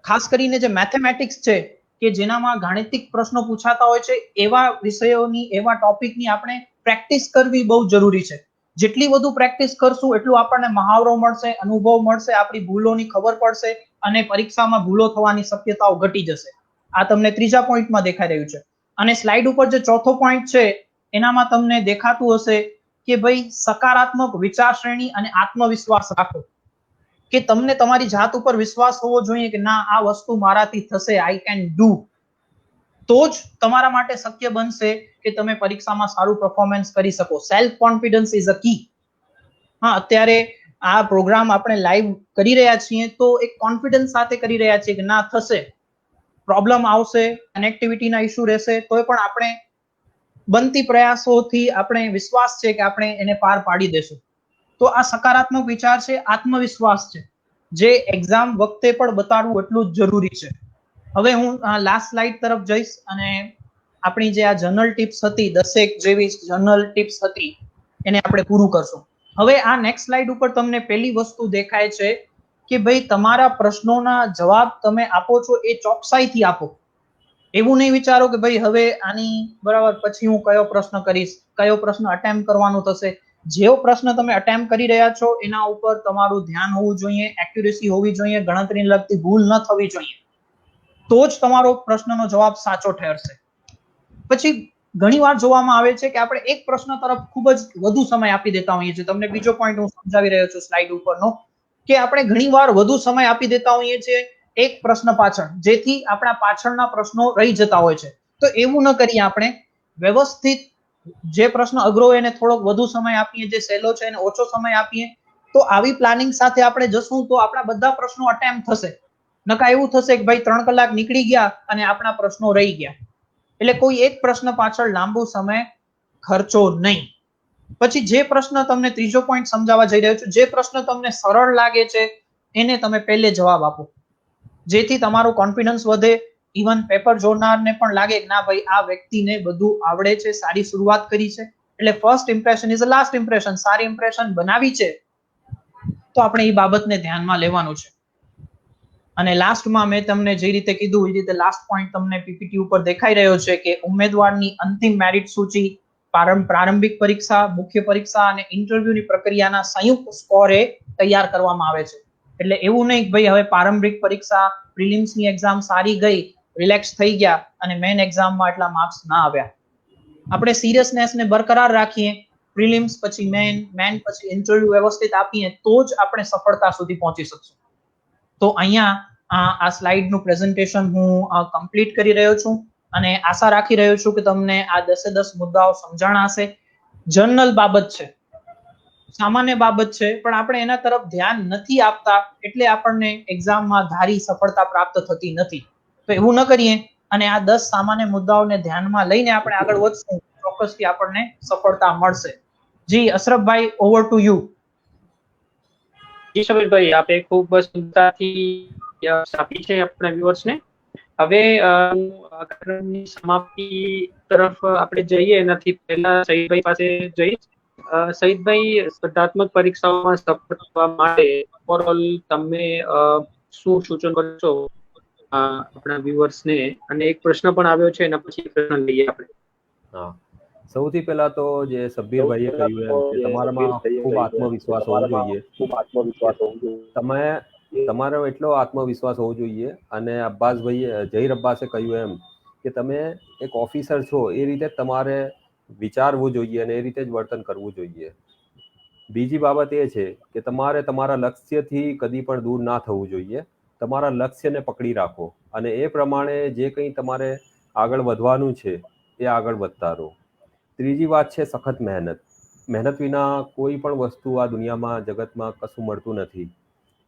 ખાસ કરીને જે મેથેમેટિક્સ છે કે જેનામાં ગાણિતિક પ્રશ્નો પૂછાતા હોય છે એવા વિષયોની, એવા ટોપિકની આપણે પ્રેક્ટિસ કરવી બહુ જરૂરી છે. જેટલી વધુ પ્રેક્ટિસ કરશું એટલું આપણને મહાવરો મળશે, અનુભવ મળશે, આપણી ભૂલોની ખબર પડશે અને પરીક્ષામાં ભૂલો થવાની શક્યતાઓ ઘટી જશે. આ તમને ત્રીજા પોઈન્ટમાં દેખાઈ રહ્યું છે. અને સ્લાઇડ ઉપર જે ચોથો પોઈન્ટ છે એનામાં તમને દેખાતું હશે કે ભાઈ સકારાત્મક વિચાર શ્રેણી અને આત્મવિશ્વાસ રાખો કે તમને તમારી જાત ઉપર વિશ્વાસ હોવો જોઈએ કે ના આ વસ્તુ મારાથી થશે, આઈ કેન ડુ. તો જ તમારા માટે શક્ય બનશે કે તમે પરીક્ષામાં સારું પરફોર્મન્સ કરી શકો. સેલ્ફ કોન્ફિડન્સ ઇઝ અ કી. હા, અત્યારે આ પ્રોગ્રામ આપણે લાઈવ કરી રહ્યા છીએ તો એક કોન્ફિડન્સ સાથે કરી રહ્યા છીએ કે ના થશે. પ્રોબ્લેમ આવશે, કનેક્ટિવિટીના ઇશ્યુ રહેશે તોય પણ આપણે બનતી પ્રયાસોથી આપણે વિશ્વાસ છે કે આપણે એને પાર પાડી દેશું. તો આ સકારાત્મક વિચાર છે, આત્મવિશ્વાસ છે, જે એક્ઝામ વખતે પણ બતાડવું એટલું જ જરૂરી છે. હવે હું લાસ્ટ સ્લાઇડ તરફ જઈશ અને આપણી જે આ જર્નલ ટિપ્સ હતી, 10 જેવી જર્નલ ટિપ્સ હતી એને આપણે પૂરું કરશું. હવે આ નેક્સ્ટ સ્લાઇડ ઉપર તમને પહેલી વસ્તુ દેખાય છે કે ભાઈ તમારા પ્રશ્નોના જવાબ તમે આપો છો એ ચોકસાઈથી આપો. એવું નહીં વિચારો કે ભાઈ હવે આની બરાબર પછી હું કયો પ્રશ્ન કરીશ, કયો પ્રશ્ન અટેમ્પ કરવાનું થશે. જેવો પ્રશ્ન તમે અટેમ્પ કરી રહ્યા છો એના ઉપર તમારું ધ્યાન હોવું જોઈએ, એક્યુરેસી હોવી જોઈએ, ગણતરીને લગતી ભૂલ ન થવી જોઈએ. તો જ તમારો પ્રશ્નનો જવાબ સાચો ઠરશે. પછી ઘણી વાર જોવામાં આવે છે કે આપણે એક પ્રશ્ન તરફ ખૂબ જ વધુ સમય આપી દેતા હોઈએ છીએ. તમને બીજો પોઈન્ટ હું સમજાવી રહ્યો છું સ્લાઇડ ઉપરનો કે આપણે ઘણી વાર વધુ સમય આપી દેતા હોઈએ છીએ એક પ્રશ્ન પાછળ, જેથી આપણા પાછળના પ્રશ્નો રહી જતા હોય છે. તો એવું ન કરીએ. આપણે વ્યવસ્થિત જે પ્રશ્ન અઘરો હોય એને થોડોક વધુ સમય આપીએ, જે સહેલો છે એને ઓછો સમય આપીએ. તો આવી પ્લાનિંગ સાથે આપણે જશું તો આપણા બધા પ્રશ્નો અટેમ્પ થશે. નકા એવું થશે કે ભાઈ 3 કલાક નીકળી ગયા અને આપણા પ્રશ્નો રહી ગયા. એટલે કોઈ એક પ્રશ્ન પાછળ લાંબો સમય ખર્ચો નહીં. પછી જે પ્રશ્ન તમને ત્રીજો પોઈન્ટ સમજાવવા જઈ રહ્યો છું, જે પ્રશ્ન તમને સરળ લાગે છે એને તમે પહેલે જવાબ આપો, જેથી તમારો કોન્ફિડન્સ વધે. ઇવન પેપર જોનારને પણ લાગે કે ના ભાઈ આ વ્યક્તિને બધું આવડે છે, સારી શરૂઆત કરી છે. એટલે first impression is a last impression. સારી ઇમ્પ્રેશન બનાવી છે તો આપણે એ બાબતને ધ્યાનમાં લેવાનું છે. અને લાસ્ટમાં મેં તમને જે રીતે કીધું એ રીતે લાસ્ટ પોઈન્ટ તમને પીપીટી ઉપર દેખાઈ રહ્યો છે કે ઉમેદવારની અંતિમ મેરિટ સૂચિ પ્રારંભિક પરીક્ષા, મુખ્ય પરીક્ષા અને ઇન્ટરવ્યુની પ્રક્રિયાના સંયુક્ત સ્કોરે તૈયાર કરવામાં આવે છે. એટલે એવું નહીં કે ભાઈ હવે પ્રારંભિક પરીક્ષા, પ્રિલિમ્સની એક્ઝામ સારી ગઈ, રિલેક્સ થઈ ગયા અને મેઇન એક્ઝામમાં એટલા માર્ક્સ ના આવ્યા. આપણે સિરિયસનેસને બરકરાર રાખીએ, પ્રિલિમ્સ પછી મેન પછી ઇન્ટરવ્યુ વ્યવસ્થિત આપીએ તો જ આપણે સફળતા સુધી પહોંચી શકશું. તો અહીંયા આ સ્લાઇડનું પ્રેઝન્ટેશન હું કમ્પ્લીટ કરી રહ્યો છું અને આશા રાખી રહ્યો છું કે તમને આ 10 મુદ્દાઓ સમજણ હશે. જનરલ બાબત છે, સામાન્ય બાબત છે, પણ આપણે એના તરફ ધ્યાન નથી આપતા એટલે આપણને એક્ઝામમાં ધારી સફળતા પ્રાપ્ત થતી નથી. તો એવું ન કરીએ અને આ 10 સામાન્ય મુદ્દાઓને ધ્યાનમાં લઈને આપણે આગળ વધશું, ચોક્કસથી આપણને સફળતા મળશે. જી અશરફભાઈ, ઓવર ટુ યુ. જી સમીરભાઈ, આપે ખૂબ સુંદરતાથી આપી છે આપણા વ્યુઅર્સને. હવે કાર્યક્રમની સમાપ્તિ તરફ આપણે જઈએ એનાથી પહેલા સઈદભાઈ પાસે જઈશ. સઈદભાઈ, સ્પર્ધાત્મક પરીક્ષાઓમાં સફળ થવા માટે ઓવરઓલ તમે શું સૂચન કરશો આપણા વ્યુઅર્સને? અને એક પ્રશ્ન પણ આવ્યો છે, એના પછી પ્રશ્ન લઈએ આપણે. હા, સૌથી પહેલા તો જે સબ્બીરભાઈએ કહ્યું એમ કે તમારામાં ખૂબ આત્મવિશ્વાસ હોવો જોઈએ. તમે તમારો એટલો આત્મવિશ્વાસ હોવો જોઈએ. અને અબ્બાસભાઈએ, ઝહીર અબ્બાસે કહ્યું એમ કે તમે એક ઓફિસર છો એ રીતે તમારે વિચારવું જોઈએ અને એ રીતે જ વર્તન કરવું જોઈએ. બીજી બાબત એ છે કે તમારે તમારા લક્ષ્યથી કદી પણ દૂર ના થવું જોઈએ. તમારા લક્ષ્યને પકડી રાખો અને એ પ્રમાણે જે કંઈ તમારે આગળ વધવાનું છે એ આગળ વધતા રહો. ત્રીજી વાત છે સખત મહેનત. મહેનત વિના કોઈ પણ વસ્તુ આ દુનિયામાં, જગતમાં કશું મળતું નથી.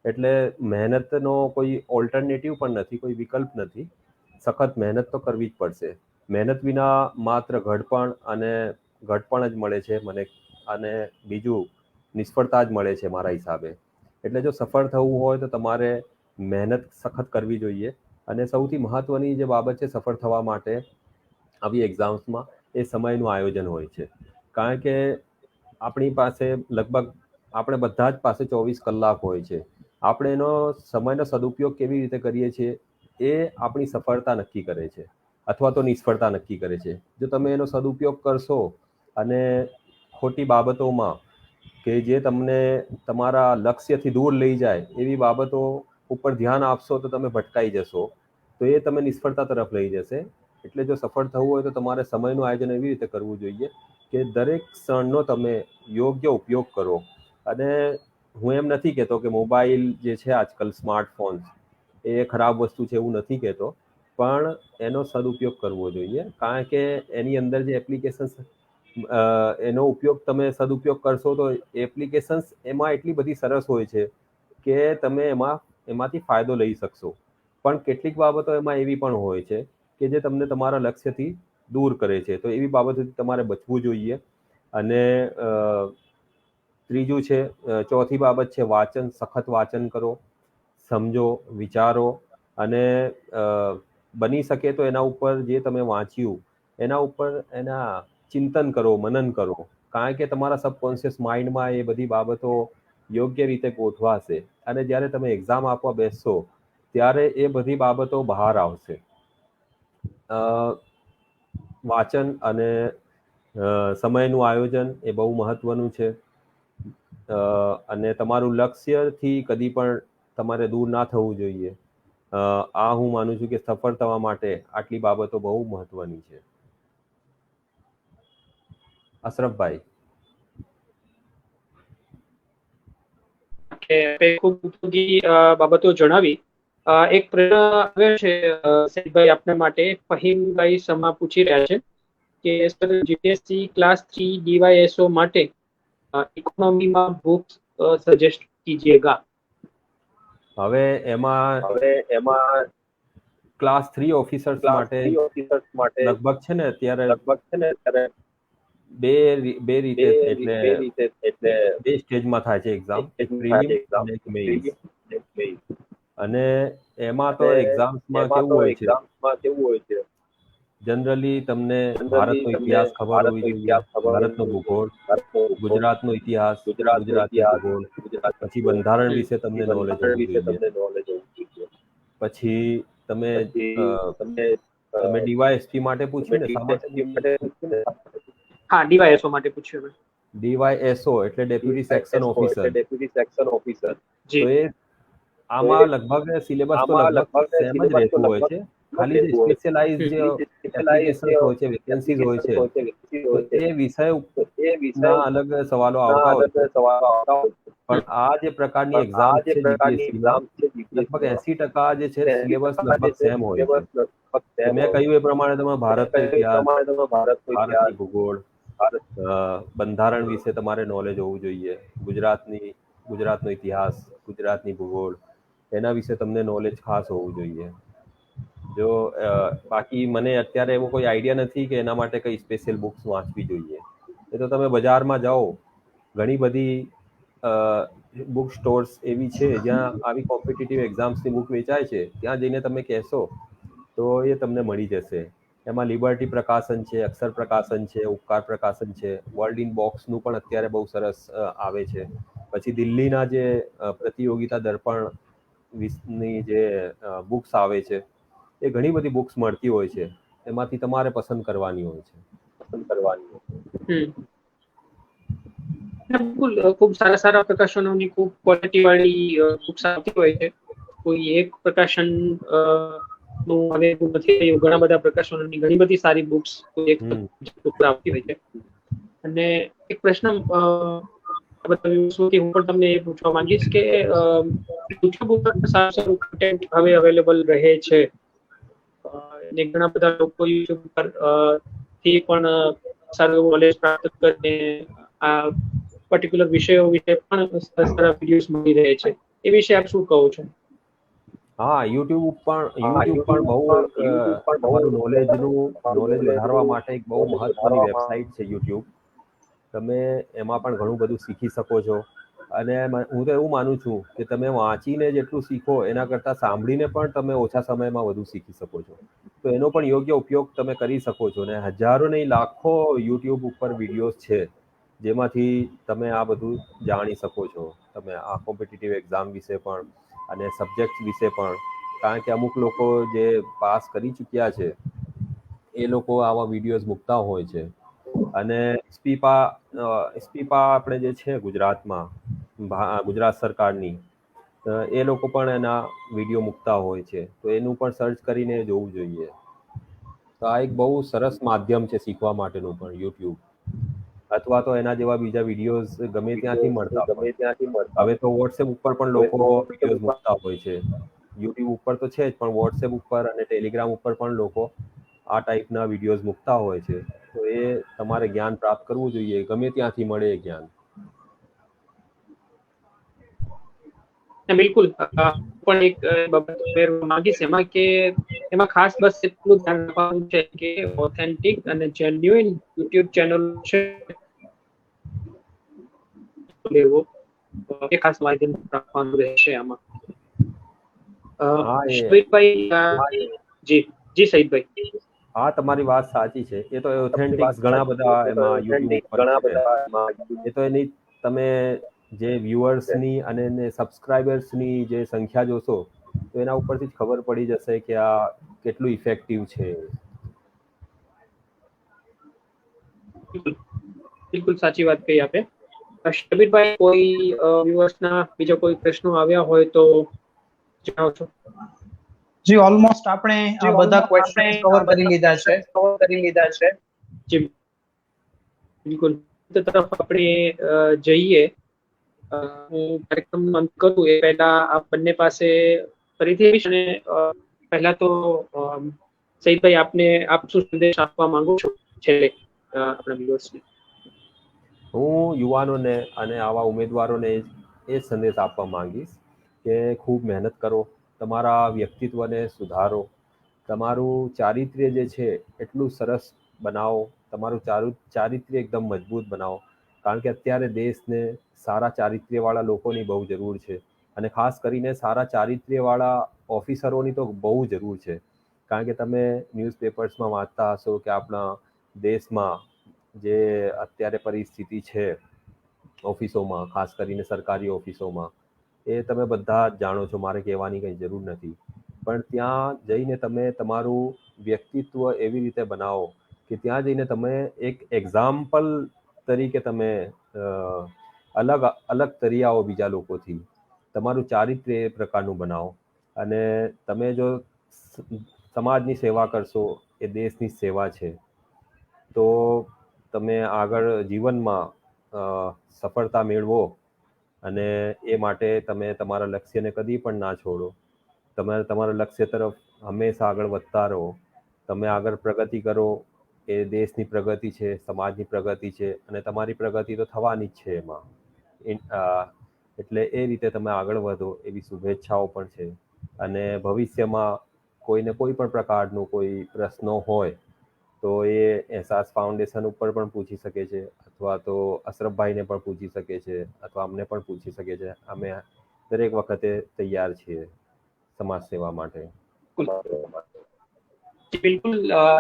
એટલે મહેનતનો કોઈ ઓલ્ટરનેટિવ પણ નથી, કોઈ વિકલ્પ નથી. સખત મહેનત તો કરવી જ પડશે. મહેનત વિના માત્ર ઘડપણ જ મળે છે મને, અને બીજું નિષ્ફળતા જ મળે છે મારા હિસાબે. એટલે જો સફળ થવું હોય તો તમારે મહેનત સખત કરવી જોઈએ. અને સૌથી મહત્વની જે બાબત છે સફળ થવા માટે આવી એક્ઝામ્સમાં, એ સમયનું આયોજન હોય છે. કારણ કે આપણી પાસે લગભગ આપણે બધા જ પાસે 24 કલાક હોય છે. આપણે એનો સમયનો સદુપયોગ કેવી રીતે કરીએ છીએ એ આપણી સફળતા નક્કી કરે છે અથવા તો નિષ્ફળતા નક્કી કરે છે. જો તમે એનો સદુપયોગ કરશો અને ખોટી બાબતોમાં કે જે તમને તમારા લક્ષ્યથી દૂર લઈ જાય એવી બાબતો ઉપર ધ્યાન આપશો તો તમે ભટકાઈ જશો, તો એ તમે નિષ્ફળતા તરફ લઈ જશે. એટલે જો સફળ થવું હોય તો તમારે સમયનું આયોજન એવી રીતે કરવું જોઈએ કે દરેક ક્ષણનો તમે યોગ્ય ઉપયોગ કરો. અને હું એમ નથી કહેતો કે મોબાઈલ જે છે આજકાલ સ્માર્ટફોન્સ એ ખરાબ વસ્તુ છે, એવું નથી કહેતો, પણ એનો સદુપયોગ કરવો જોઈએ. કારણ કે એની અંદર જે એપ્લિકેશન્સ, એનો ઉપયોગ તમે સદુપયોગ કરશો તો એપ્લિકેશન્સ એમાં એટલી બધી સરસ હોય છે કે તમે એમાંથી ફાયદો લઈ શકશો. પણ કેટલીક બાબતો એમાં એવી પણ હોય છે કે જે તમને તમારા લક્ષ્યથી દૂર કરે છે. તો એવી બાબતોથી તમારે બચવું જોઈએ. અને ત્રીજું છે, ચોથી બાબત છે વાંચન. સખત વાંચન કરો, સમજો, વિચારો અને બની શકે તો એના ઉપર જે તમે વાંચ્યું એના ઉપર એના ચિંતન કરો, મનન કરો. કારણ કે તમારા સબકોન્શિયસ માઇન્ડમાં એ બધી બાબતો યોગ્ય રીતે ગોઠવાશે અને જ્યારે તમે એક્ઝામ આપવા બેસશો ત્યારે એ બધી બાબતો બહાર આવશે. વાંચન અને સમયનું આયોજન એ બહુ મહત્વનું છે. અને તમારું લક્ષ્યથી કદી પણ તમારે દૂર ના થવું જોઈએ. આ હું માનું છું કે સફળ થવા માટે આટલી બાબતો બહુ મહત્વની છે. અશરફભાઈ. ખૂબ ઉપયોગી બાબતો જણાવી. એક પ્રશ્ન આવ્યો છે સઈદભાઈ આપના માટે. ફહીમભાઈ સમા પૂછી રહ્યા છે કે સર જીપીએસસી ક્લાસ 3 ડીવાયએસઓ માટે ઇકોનોમીમાં બુક્સ સજેસ્ટ કીजिएगा. હવે એમાં ક્લાસ 3 ઓફિસર્સ માટે લગભગ છે ને અત્યારે બે રીતે એટલે બે સ્ટેજમાં થાય છે એક્ઝામ, એક પ્રિલિમ અને એક મેઇન્સ. અને એમાં તો એક્ઝામ્સમાં કેવું હોય છે, જનરલી તમને ભારતનો ઇતિહાસ ખબર હોવી જોઈએ, ભારતનો ભૂગોળ, ગુજરાતનો ઇતિહાસ, ગુજરાતનો ભૂગોળ, પછી બંધારણ વિશે તમને નોલેજ હોવું જોઈએ. પછી તમે ડીવાયએસપી માટે પૂછ્યું ને, શા માટે? હા, ડીવાયએસઓ માટે પૂછ્યું મેં. ડીવાયએસઓ એટલે ડેપ્યુટી સેક્શન ઓફિસર. જી. તો એ આમાં લગભગ સિલેબસ તો લગભગ સેમ જ રહેતું હોય છે. ખાલી જે સ્પેશિયલાઇઝ જે એપ્લિકેશન્સ હોય છે, વેકેન્સીઝ હોય છે, તો એ વિષયના અલગ સવાલો આવતા હોય છે. પણ આ જે પ્રકારની એક્ઝામ છે જીપીએસસીમાં, લગભગ 80% જે છે સિલેબસ લગભગ સેમ હોય છે. તો મેં કહ્યું એ પ્રમાણે તમે ભારતનો ઇતિહાસ, ભારતની ભૂગોળ, બંધારણ વિશે તમારે નોલેજ હોવું જોઈએ, ગુજરાતનો ઇતિહાસ, ગુજરાતની ભૂગોળ, એના વિશે તમને નોલેજ ખાસ હોવું જોઈએ. જો બાકી મને અત્યારે એવો કોઈ આઈડિયા નથી કે એના માટે કઈ સ્પેશિયલ બુક્સ વાંચવી જોઈએ. એ તો તમે બજારમાં જાઓ, ઘણી બધી બુક સ્ટોર્સ એવી છે જ્યાં આવી કોમ્પિટિટિવ એક્ઝામ્સની બુક વેચાય છે. ત્યાં જઈને તમે કહેશો તો એ તમને મળી જશે. એમાં લિબર્ટી પ્રકાશન છે, અક્ષર પ્રકાશન છે, ઉપકાર પ્રકાશન છે, વર્લ્ડ ઇન બોક્સનું પણ અત્યારે બહુ સરસ આવે છે. પછી દિલ્હીના જે પ્રતિયોગિતા દર્પણની જે બુક્સ આવે છે, એ ઘણી બધી બુક્સ મળતી હોય છે. એમાંથી તમારે પસંદ કરવાની હોય છે. બિલકુલ, ખૂબ સારા પ્રકાશનોની ખૂબ ક્વોલિટી વાળી બુક્સ આવતી હોય છે. કોઈ એક પ્રકાશન નું હવે એવું નથી રહ્યું, ઘણા બધા પ્રકાશનોની ઘણી બધી સારી બુક્સ એક આવતી હોય છે. અને એક પ્રશ્ન હું પણ તમને એ પૂછવા માંગીશ કે યુટ્યુબ ઉપર સારું કન્ટેન્ટ હવે અવેલેબલ રહે છે, અને ઘણા બધા લોકો યુટ્યુબ પર થી પણ સારું નોલેજ પ્રાપ્ત કરીને આ પર્ટિક્યુલર વિષયો વિશે પણ સારા વિડીયોઝ મળી રહે છે. એ વિશે આપ શું કહો છો? હા, યુટ્યુબ પણ બહુ તમારું નોલેજ વધારવા માટે એક બહુ મહત્વની વેબસાઇટ છે યુટ્યુબ. તમે એમાં પણ ઘણું બધું શીખી શકો છો. અને હું તો એવું માનું છું કે તમે વાંચીને જેટલું શીખો એના કરતાં સાંભળીને પણ તમે ઓછા સમયમાં વધુ શીખી શકો છો. તો એનો પણ યોગ્ય ઉપયોગ તમે કરી શકો છો. ને હજારો નહીં લાખો યુટ્યુબ ઉપર વિડીયોઝ છે જેમાંથી તમે આ બધું જાણી શકો છો. તમે આ કોમ્પિટિટિવ એક્ઝામ વિશે પણ અને સબ્જેક્ટ વિશે પણ. કારણ કે અમુક લોકો જે પાસ કરી ચૂક્યા છે એ લોકો આવા વિડીયોઝ મૂકતા હોય છે. અને સ્પીપા આપણે જે છે ગુજરાતમાં, ગુજરાત સરકારની, એ લોકો પણ એના વિડીયો મૂકતા હોય છે. તો એનું પણ સર્ચ કરીને જોવું જોઈએ. તો આ એક બહુ સરસ માધ્યમ છે શીખવા માટેનું પણ યુટ્યુબ. અથવા તો એના જેવા બીજા વિડીયોઝ ગમે ત્યાંથી મળતા હોય. હવે તો વોટ્સએપ ઉપર પણ લોકો વિડીયોઝ મૂકતા હોય છે. યુટ્યુબ ઉપર તો છે જ, પણ વોટ્સએપ ઉપર અને ટેલિગ્રામ ઉપર પણ લોકો આ ટાઈપના વિડીયોઝ મૂકતા હોય છે. તો એ તમારે જ્ઞાન પ્રાપ્ત કરવું જોઈએ, ગમે ત્યાંથી મળે એ જ્ઞાન. બિલકુલ, પણ એક બાબત ઉમેરવા માંગીશ એમાં કે એમાં ખાસ બસ એટલું ધ્યાન રાખવાનું છે કે ઓથેન્ટિક અને જેન્યુઇન યુટ્યુબ ચેનલ છે લેવો, એ ખાસ માહિતી રાખવાનું રહેશે આમાં. શહીદભાઈ, જી શહીદભાઈ. હા, તમારી વાત સાચી છે. એ તો ઓથેન્ટિક્સ ઘણા બધા એમાં યુટ્યુબ ઉપર છે. એ તો એની તમે જે વ્યુઅર્સની અને સબસ્ક્રાઇબર્સની જે સંખ્યા જોશો તો એના ઉપરથી જ ખબર પડી જશે કે આ કેટલું ઇફેક્ટિવ છે. બિલકુલ સાચી વાત કહી આપે. શબીરભાઈ, કોઈ વ્યુઅર્સના બીજા કોઈ પ્રશ્નો આવ્યા હોય તો જણાવો છો. જી, ઓલમોસ્ટ આપણે આ બધા ક્વેશ્ચન્સ કવર કરી લીધા છે. જી બિલકુલ. તરફ આપણે જઈએ. હું કાર્યક્રમનો અંત કરું એ પહેલા આપ બંને પાસે ફરીથી આવીશ. અને પહેલા તો સહીદભાઈ, આપ શું સંદેશ આપવા માંગુ છો છેલ્લે આપણા વ્યુઅર્સને? હું યુવાનોને અને આવા ઉમેદવારોને એ સંદેશ આપવા માંગીશ કે ખૂબ મહેનત કરો, તમારા વ્યક્તિત્વને સુધારો, તમારું ચારિત્ર્ય જે છે એટલું સરસ બનાવો, તમારું ચારિત્ર્ય એકદમ મજબૂત બનાવો. કારણ કે અત્યારે દેશને સારા ચારિત્ર્યવાળા લોકોની બહુ જરૂર છે. અને ખાસ કરીને સારા ચારિત્ર્યવાળા ઓફિસરોની તો બહુ જરૂર છે. કારણ કે તમે ન્યૂઝપેપર્સમાં વાંચતા હશો કે આપણા દેશમાં જે અત્યારે પરિસ્થિતિ છે ઓફિસોમાં, ખાસ કરીને સરકારી ઓફિસોમાં, એ તમે બધા જ જાણો છો, મારે કહેવાની કંઈ જરૂર નથી. પણ ત્યાં જઈને તમે તમારું વ્યક્તિત્વ એવી રીતે બનાવો કે ત્યાં જઈને તમે એક એક્ઝામ્પલ તરીકે તમે અલગ તરી આવો બીજા લોકોથી. તમારું ચારિત્ર્ય એ પ્રકારનું બનાવો. અને તમે જો સમાજની સેવા કરશો એ દેશની સેવા છે. તો તમે આગળ જીવનમાં સફળતા મેળવો અને એ માટે તમે તમારા લક્ષ્યને કદી પણ ના છોડો. તમે તમારા લક્ષ્ય તરફ હંમેશા આગળ વધતા રહો. તમે આગળ પ્રગતિ કરો, એ દેશની પ્રગતિ છે, સમાજની પ્રગતિ છે અને તમારી પ્રગતિ તો થવાની જ છે એમાં. એટલે એ રીતે તમે આગળ વધો એવી શુભેચ્છાઓ પણ છે. અને ભવિષ્યમાં કોઈને કોઈ પણ પ્રકારનું કોઈ પ્રશ્નો હોય તો એ એહસાસ ફાઉન્ડેશન ઉપર પણ પૂછી શકે છે, અથવા તો અશરફભાઈને પણ પૂછી શકે છે, અથવા અમને પણ પૂછી શકે છે. અમે દરેક વખતે તૈયાર છીએ સમાજ સેવા માટે. બિલકુલ.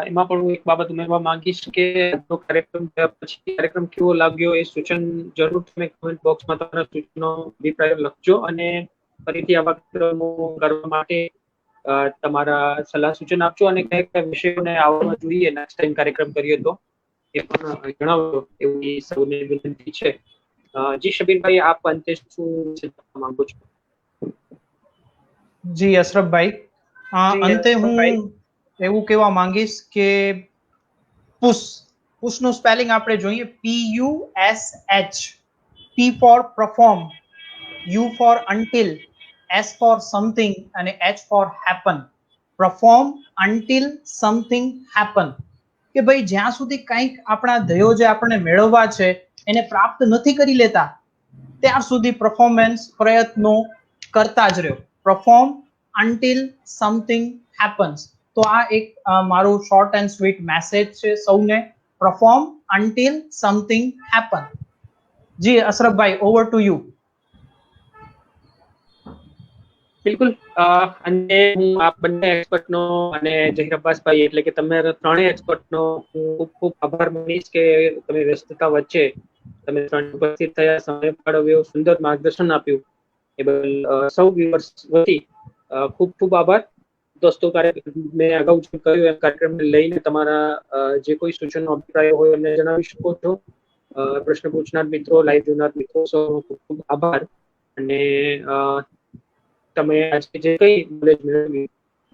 એમાં પણ હું એક બાબત ઉમેરવા માંગીશ કે આજનો કાર્યક્રમ થયા પછી કાર્યક્રમ કેવો લાગ્યો એ સૂચન જરૂર તમે કમેન્ટ બોક્સમાં તમારા સૂચનો અભિપ્રાય લખજો, અને ફરીથી આવા કાર્યક્રમો કરવા માટે તમારા સલાહ સૂચન આપજો, અને કયા કયા વિષયોને આવવા જોઈએ નેક્સ્ટ ટાઈમ કાર્યક્રમ કરીએ તો એ પણ જણાવજો એવી સૌને વિનંતી છે. જી શબીરભાઈ, આપ અંતે શું કહેવા માંગો છો? જી અશરફભાઈ, અંતે હું એવું કહેવા માંગીશ કે પુશ નું સ્પેલિંગ આપણે જોઈએ PUSH. P for perform, U for until, S for something અને H for happen. Perform until something happen. કે ભાઈ જ્યાં સુધી કંઈક આપણા ધ્યેયો જે આપણે મેળવવા છે એને પ્રાપ્ત નથી કરી લેતા ત્યાર સુધી પરફોર્મન્સ પ્રયત્નો કરતા જ રહ્યો. Perform until something happens. તો આ એક મારું શોર્ટ એન્ડ સ્વીટ મેસેજ છે સૌને. Perform until something happen. Ji Ashrafbhai, over to you. બિલકુલ. અને હું આ બંને એક્સપર્ટનો અને ઝહીર અબ્બાસભાઈ એટલે કે તમે ત્રણેય એક્સપર્ટનો હું ખૂબ ખૂબ આભાર માનીશ કે તમે વ્યસ્તતા વચ્ચે તમે ત્રણ ઉપસ્થિત થયા, સમય ફાળવ્યો, સુંદર માર્ગદર્શન આપ્યું. એ બદલ સૌ વ્યુઅર્સ વતી ખૂબ ખૂબ આભાર. દોસ્તો, મેં અગાઉ જે કહ્યું એમ કાર્યક્રમને લઈને તમારા જે કોઈ સૂચનો અભિપ્રાયો હોય એમને જણાવી શકો છો. પ્રશ્ન પૂછનાર મિત્રો, લાઈવ જોનાર મિત્રો, સૌનો ખૂબ ખૂબ આભાર. અને તમે આજે જે કઈ નોલેજ મેળવ્યું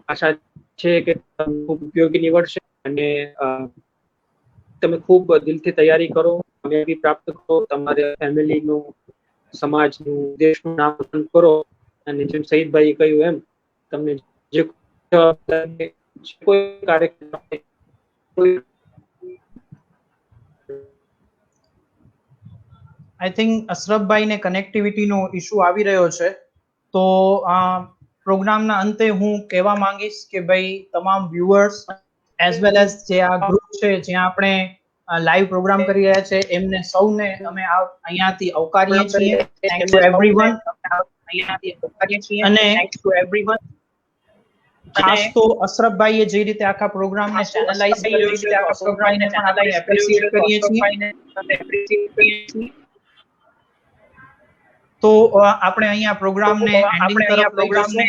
આશા છે કે ખૂબ ઉપયોગી નીવડશે, અને તમે ખૂબ દિલથી તૈયારી કરો, કામયાબી પ્રાપ્ત કરો, તમારા ફેમિલીનું, સમાજનું, દેશનું નામ રોશન કરો. અને જેમ સઈદભાઈએ કહ્યું એમ તમને જે કોઈ કાર્યક્રમ આઈ થિંક અશરફભાઈને કનેક્ટિવિટીનો ઇશ્યુ આવી રહ્યો છે. તો પ્રોગ્રામના અંતે હું કહેવા માંગીશ કે ભાઈ તમામ વ્યુઅર્સ એઝ વેલ એઝ જે આ ગ્રુપ છે જ્યાં આપણે લાઈવ પ્રોગ્રામ કરી રહ્યા છે એમને સૌને અમે અહીંયાથી આવકારીએ છીએ. Thank you everyone. અને ખાસ તો અશરફભાઈએ જે રીતે આખા પ્રોગ્રામને ચેનલાઇઝ કર્યો છે તો અશરફભાઈને પણ આપણે એપ્રિશિએટ કરીએ છીએ. તો આપણે અહીંયા પ્રોગ્રામને એન્ડિંગ તરફ લઈ જઈશું,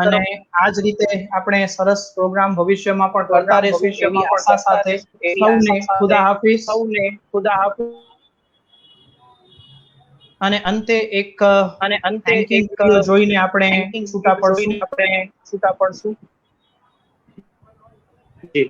અને આ જ રીતે આપણે સરસ પ્રોગ્રામ ભવિષ્યમાં પણ કરતા રહેશું એવી આશા સાથે સૌને ખુદા હાફિઝ. અને અંતે એક થેન્કિંગ વિડિયો જોઈને આપણે છૂટા પડશું. જી.